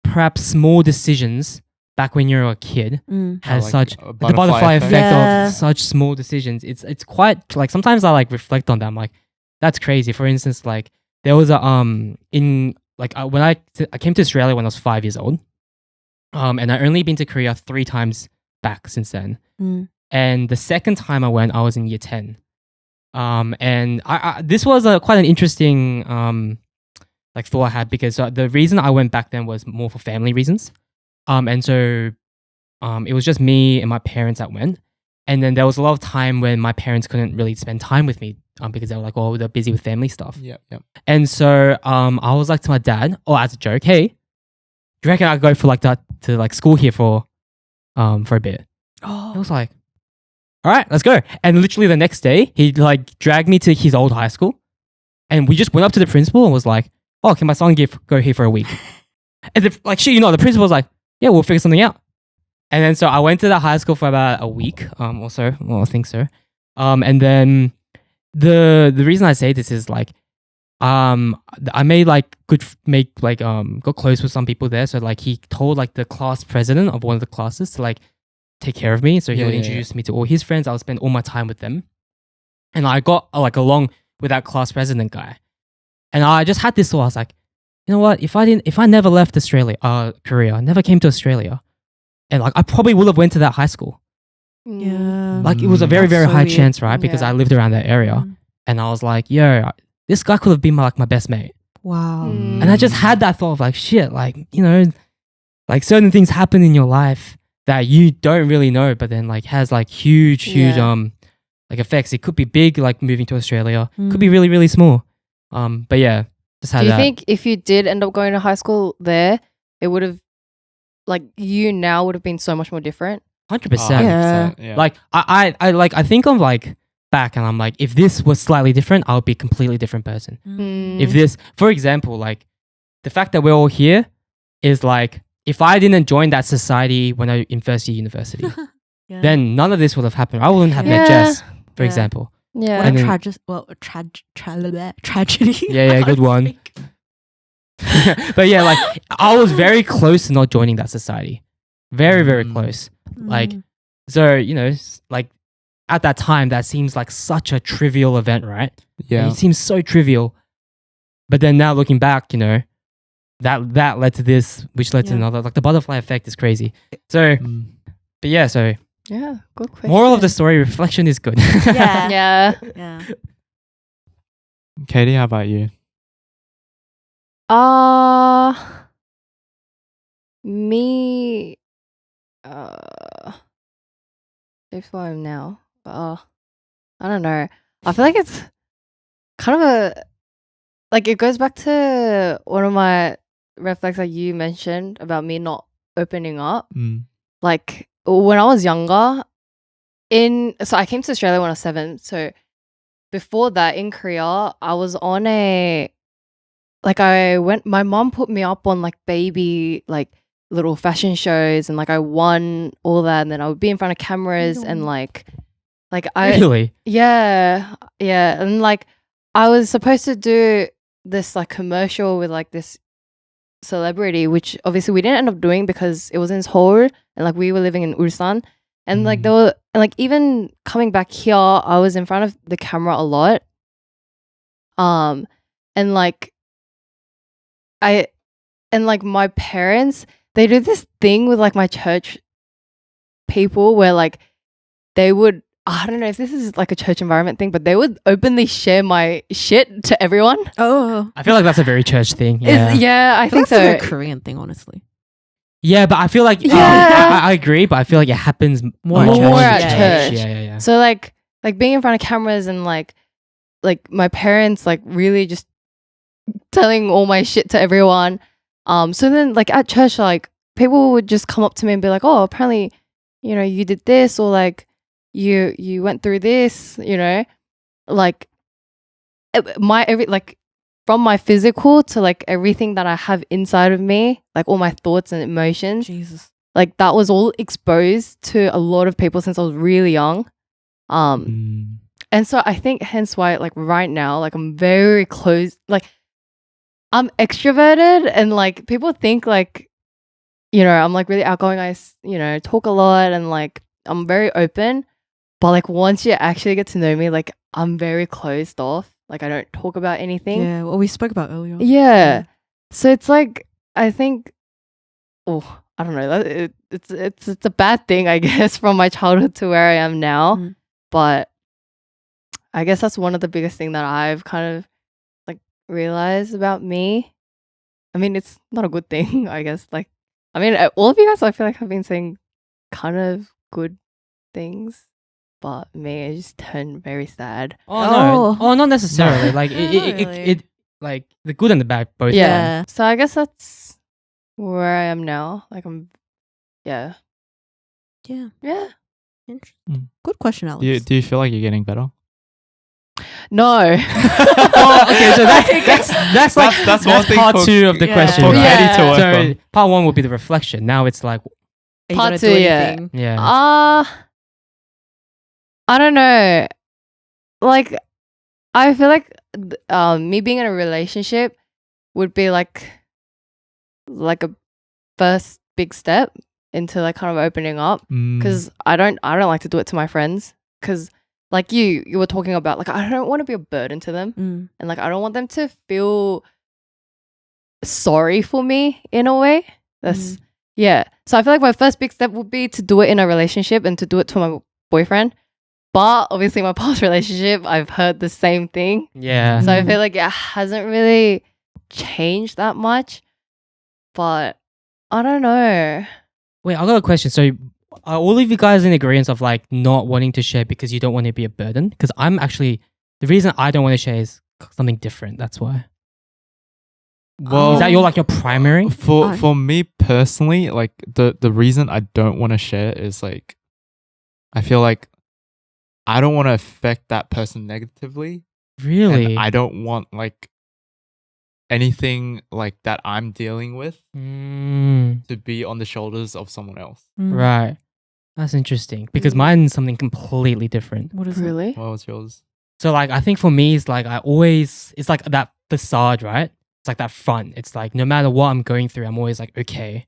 perhaps small decisions back when you're a kid Mm. has like such a the butterfly effect Yeah. of such small decisions. It's quite like sometimes I like reflect on them. Like that's crazy. For instance, like there was a in like when I came to Australia when I was 5 years old, and I only been to Korea 3 times back since then. Mm. And the second time I went, I was in year 10. And I this was quite an interesting like thought I had because the reason I went back then was more for family reasons. And so it was just me and my parents that went. And then there was a lot of time when my parents couldn't really spend time with me because they were like, oh, they're busy with family stuff. Yeah. And so I was like to my dad, as a joke, hey, do you reckon I could go for like that to like school here for a bit? He was like, all right, let's go. And literally the next day, he like dragged me to his old high school, and we just went up to the principal and was like, "Oh, can my son go here for a week?" And the principal was like, "Yeah, we'll figure something out." And then so I went to that high school for about a week, or so. Well, I think so. And then the reason I say this is like, I made like got close with some people there. So like he told like the class president of one of the classes to like take care of me. So he Yeah, would yeah, introduce me to all his friends. I would spend all my time with them. And I got like along with that class president guy. And I just had this thought. I was like, you know what? If I never left Korea, never came to Australia, and like I probably would have went to that high school. Yeah. Like it was a very, That's very so high weird. chance, right? Because Yeah. I lived around that area. Mm. And I was like, yo, this guy could have been my best mate. Wow. Mm. And I just had that thought of like, shit, like, you know, like certain things happen in your life that you don't really know, but then like has like huge Yeah. like effects. It could be big, like moving to Australia. Could Mm. be really, really small. But yeah, just had Do you that. think if you did end up going to high school there, it would have, like, you now would have been so much more different? 100%. Yeah. Like I think of like back and I'm like, if this was slightly different, I would be a completely different person. Mm. If this, for example, like the fact that we're all here is like, if I didn't join that society when I in first year university, Yeah. then none of this would have happened. I wouldn't have met Yeah. Jess, for Yeah. example. Yeah. What And a then- tragedy. Yeah, good one. But yeah, like I was very close to not joining that society. Very, very Mm. close. Like, so, you know, like at that time, that seems like such a trivial event, right? Yeah. It seems so trivial. But then now looking back, you know, that led to this, which led to Yeah. another. Like the butterfly effect is crazy. So, Mm. but yeah, so Yeah. Good question. moral of the story, reflection is good. Yeah. Yeah. Yeah. Katie, how about you? Me. That's who I am now. But I don't know. I feel like it's kind of a like it goes back to one of my red flags that you mentioned about me not opening up. Mm. Like when I was younger, so I came to Australia when I was 7. So before that in Korea, I was on my mom put me up on like baby like little fashion shows and like I won all that and then I would be in front of cameras and like I Really? yeah and like I was supposed to do this like commercial with like this celebrity, which obviously we didn't end up doing because it was in Seoul and like we were living in Ulsan and like there were and like even coming back here I was in front of the camera a lot and like my parents, they do this thing with like my church people where like they would, I don't know if this is like a church environment thing, but they would openly share my shit to everyone. Oh. I feel like that's a very church thing. Yeah, Yeah. I think That's a so. very Korean thing, honestly. Yeah, but I feel like Yeah. I agree, but I feel like it happens More a lot at more church. at Yeah. church. Yeah. So like being in front of cameras and like my parents like really just telling all my shit to everyone. So then like at church, like people would just come up to me and be like, oh, apparently, you know, you did this or like you went through this, you know, like from my physical to like everything that I have inside of me, like all my thoughts and emotions, Jesus. like that was all exposed to a lot of people since I was really young. Mm. And so I think hence why like right now, like I'm very close, like I'm extroverted and like people think like, you know, I'm like really outgoing. You know, talk a lot and like I'm very open. But like once you actually get to know me, like I'm very closed off. Like I don't talk about anything. Yeah, what we spoke about earlier. Yeah. So it's like I think, I don't know. It's a bad thing, I guess, from my childhood to where I am now. Mm. But I guess that's one of the biggest thing that I've kind of like realized about me. I mean, it's not a good thing, I guess. Like, I mean, all of you guys, I feel like have been saying kind of good things, but me, I just turned very sad. Oh, not necessarily. Like Not it really. like the good and the bad both. Yeah. So I guess that's where I am now. Like yeah. Yeah. Interesting. Mm. Good question, Alex. Do you feel like you're getting better? No. Oh, okay, so that's like That's one thing part for- 2 of the Yeah. question. For right? Yeah. Katie to work So on. part 1 would be the reflection. Now it's like, Are you Part gonna two, do yeah. anything? yeah. I don't know. Like, I feel like me being in a relationship would be like a first big step into like kind of opening up. Mm. Because I don't like to do it to my friends. Because like you were talking about, like I don't want to be a burden to them, Mm. and like I don't want them to feel sorry for me in a way. That's yeah. So I feel like my first big step would be to do it in a relationship and to do it to my boyfriend. But obviously, my past relationship, I've heard the same thing. Yeah. So I feel like it hasn't really changed that much. But I don't know. Wait, I got a question. So are all of you guys in agreement of like not wanting to share because you don't want to be a burden? Because I'm actually, the reason I don't want to share is something different. That's why. Well, Is that your like your primary? for me personally, like the reason I don't want to share is like I feel like I don't want to affect that person negatively. Really? And I don't want like anything like that I'm dealing with to be on the shoulders of someone else. Right. That's interesting because mine's something completely different. What is Really? What was yours? So like I think for me it's like it's like that facade, right? It's like that front. It's like no matter what I'm going through, I'm always like okay.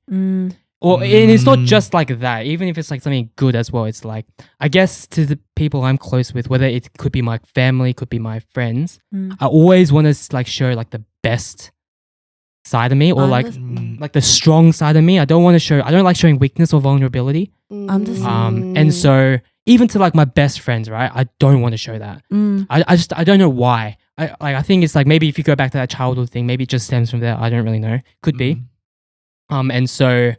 Or and it's not just like that. Even if it's like something good as well, it's like I guess to the people I'm close with, whether it could be my family, could be my friends, I always want to like show like the best side of me or like the strong side of me. I don't like showing weakness or vulnerability. I'm the same. And so even to like my best friends, right? I don't want to show that. I don't know why. I think it's like maybe if you go back to that childhood thing, maybe it just stems from there. I don't really know. Could be. And so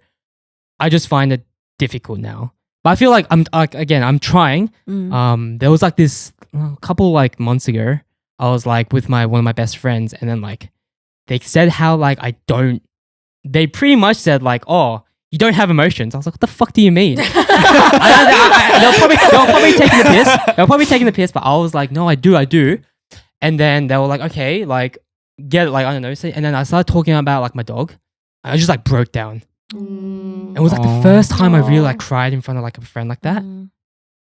I just find it difficult now. But I feel like I'm trying. There was like this couple like months ago, I was like with one of my best friends, and then like they said how like they pretty much said like, oh, you don't have emotions. I was like, what the fuck do you mean? They'll probably taking the piss. They'll probably taking the piss, but I was like, no, I do. And then they were like, okay, like get it, like I don't know. And then I started talking about like my dog. I just like broke down. It was like the first time I really like cried in front of like a friend like that.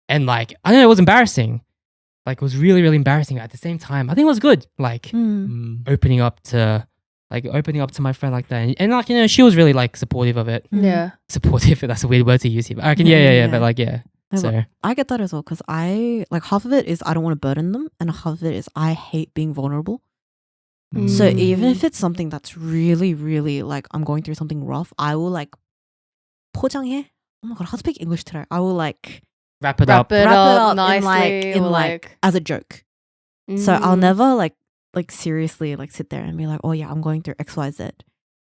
And like, I don't know, it was embarrassing. Like it was really, really embarrassing. At the same time, I think it was good. Like opening up to my friend like that. And like, you know, she was really like supportive of it. Yeah. Supportive, that's a weird word to use here. But I reckon, yeah. But like, yeah. So I get that as well because I like half of it is I don't want to burden them, and half of it is I hate being vulnerable. So even if it's something that's really, really like I'm going through something rough, I will like 포장해. Oh my god, how to speak English today? I will like wrap it up nicely, in like as a joke. So I'll never like seriously like sit there and be like, oh yeah, I'm going through XYZ.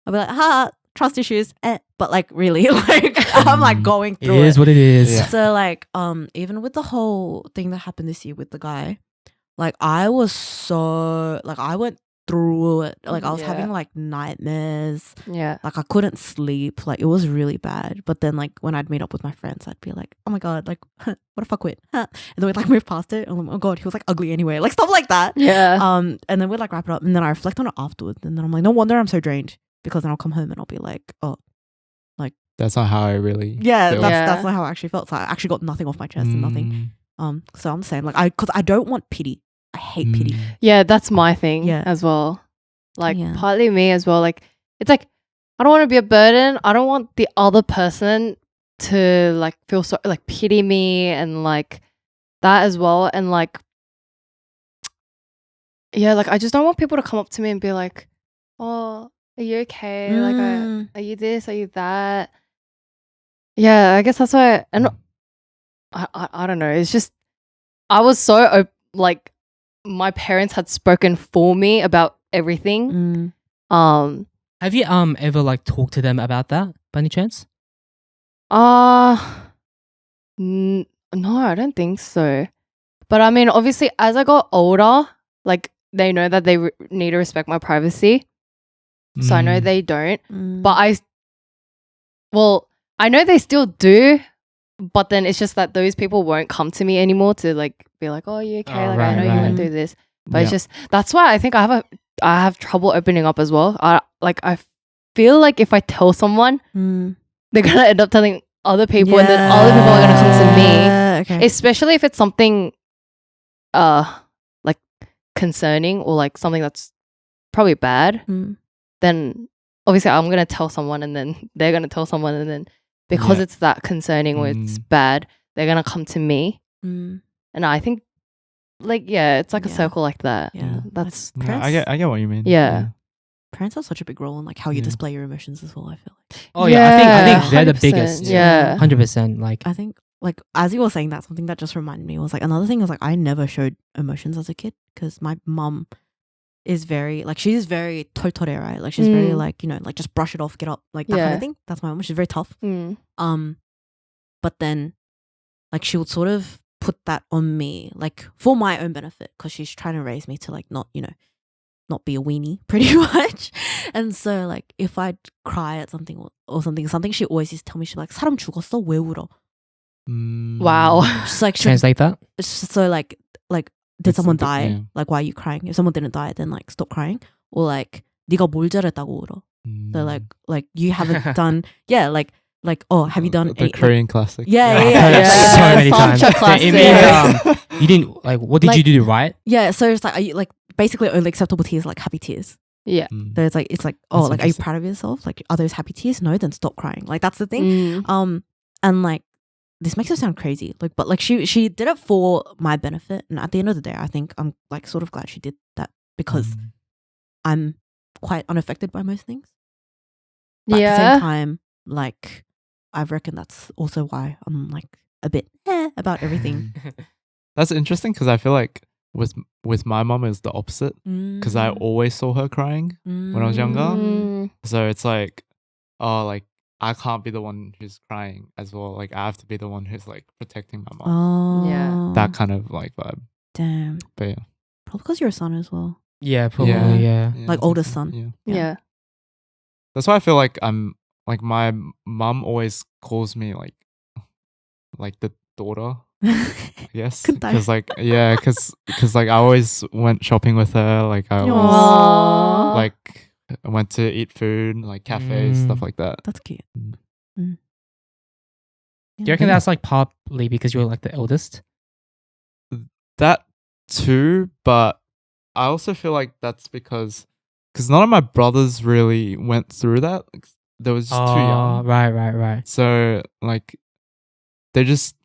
I'll be like, ha, trust issues, but like really like I'm like going through it. It is what it is. Yeah. So like even with the whole thing that happened this year with the guy, like I was so like I went through it. Like I was having like nightmares. Yeah. Like I couldn't sleep. Like it was really bad. But then like when I'd meet up with my friends, I'd be like, oh my god, like what a fuckwit. And then we'd like move past it. And I'm like, oh god, he was like ugly anyway. Like stuff like that. Yeah. And then we'd like wrap it up. And then I reflect on it afterwards. And then I'm like, no wonder I'm so drained. Because then I'll come home and I'll be like, oh, That's not how I really. yeah, feel. that's not how I actually felt. So I actually got nothing off my chest and nothing. So I'm the same. Like because I don't want pity. I hate pity. Yeah, that's my thing Yeah. as well. Like Yeah. partly me as well. Like it's like I don't want to be a burden. I don't want the other person to like feel so like pity me and like that as well. And like yeah, like I just don't want people to come up to me and be like, oh, are you okay? Like are you this? Are you that? Yeah, I guess that's why. And I don't know. It's just I was so like my parents had spoken for me about everything. Have you ever like talked to them about that by any chance? No, I don't think so. But I mean, obviously, as I got older, like they know that they need to respect my privacy. So I know they don't. But I know they still do. But then it's just that those people won't come to me anymore to like be like, "Oh, you okay? Like I know you went through this." But it's just that's why I think I have trouble opening up as well. I feel like if I tell someone, they're gonna end up telling other people, and then other people are gonna come to me. Okay. Especially if it's something, like concerning or like something that's probably bad. Then obviously I'm gonna tell someone, and then they're gonna tell someone, and then because it's that concerning or it's bad, they're gonna come to me. And I think, like, it's like a circle like that. Yeah, That's Yeah, I get what you mean. Yeah. Parents have such a big role in like how you display your emotions as well. I feel like. Oh yeah, I think they're the 100%, biggest. Yeah. 100%. Like I think like as you were saying that, something that just reminded me was like another thing is like I never showed emotions as a kid because my mum is very like she's very totore, right? Like she's very like, you know, like just brush it off, get up, like that kind of thing. That's my mom. She's very tough. But then like she would sort of put that on me like for my own benefit because she's trying to raise me to like not, you know, not be a weenie, pretty much. And so like if I'd cry at something or something she always used to tell me, she's like, 사람 죽었어? 왜 울어? Wow. She's like, Translate that. so like did It's someone a bit- die? yeah. Like why are you crying? If someone didn't die, then like stop crying. Or like 네가 뭘 잘했다고 울어? So like you haven't done oh, have you done the any, Korean classic? Yeah, I've yeah, heard yeah. it so many Such times. a classic. It means you didn't like. What did Like- you do right? Yeah, so it's like are you, like basically only acceptable tears are, like happy tears. Yeah. So it's like oh, That's like are you interesting. proud of yourself? Like are those happy tears? No, then stop crying. Like that's the thing. Mm. And like this makes it sound crazy. Like but like she did it for my benefit, and at the end of the day, I think I'm like sort of glad she did that because I'm quite unaffected by most things. But at the same time, like I reckon that's also why I'm like a bit about everything. That's interesting because I feel like with my mom is the opposite because I always saw her crying when I was younger. Mm. So it's like, oh, like I can't be the one who's crying as well. Like I have to be the one who's like protecting my mom. Oh, Yeah. That kind of like vibe. damn. But yeah, Probably because you're a son as well. Yeah, probably. Yeah. Yeah. Yeah, I Like think oldest so. son. Yeah. Yeah. That's why I feel like I'm like my mom always calls me like the daughter. I guess Good time. because like because like I always went shopping with her. Like I always Aww. like I went to eat food, like cafes, stuff like that. That's cute. Mm. Mm. Do you reckon Yeah. that's like partly because you're like the eldest? That too, but I also feel like that's because none of my brothers really went through that. Like, they was just too young. Right. So like they just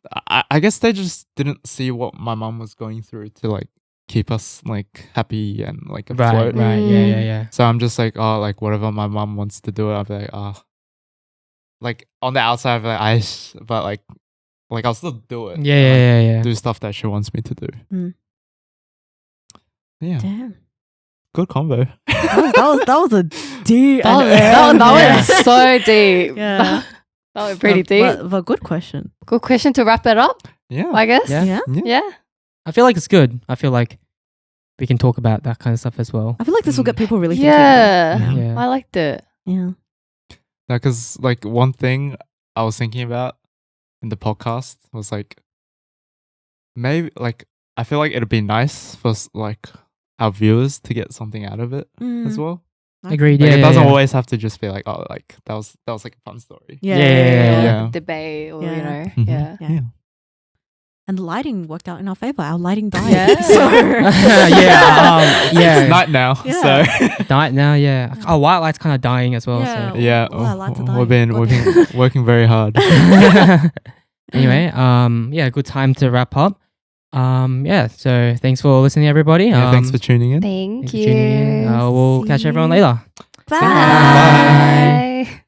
I guess they just didn't see what my mom was going through to like keep us like happy and like afloat. Right. Mm. Yeah. So I'm just like, oh, like whatever my mom wants to do, I'll be like, oh, like on the outside, I'll be like, but like I'll still do it. Yeah. Do stuff that she wants me to do. Mm. Yeah, Damn. good combo. That was a deep. That Yeah. went so deep. Yeah. That went pretty deep. But good question. Good question to wrap it up, Yeah, I guess. Yeah. Yeah. Yeah. I feel like it's good. I feel like we can talk about that kind of stuff as well. I feel like this will get people really thinking. Yeah. Yeah. I liked it. Yeah. because like one thing I was thinking about in the podcast was like maybe like I feel like it'd be nice for like our viewers to get something out of it as well. Agreed. Like Yeah. it doesn't yeah. always have to just be like, oh, like that was like a fun story. Yeah. Yeah. Debate or, Yeah. you know. Mhm. Yeah. Yeah. And the lighting worked out in our favor. Our lighting died. Yeah. So Yeah. It's night now, Yeah. so Night now. Yeah. Our white light's kind of dying as well. Yeah. So. yeah, All our lights are we've dying. been working very hard. Anyway, yeah, good time to wrap up. Yeah, so thanks for listening, everybody. Yeah, thanks for tuning in. Thank thanks for you. tuning in. We'll catch everyone later. Bye. Bye. Bye.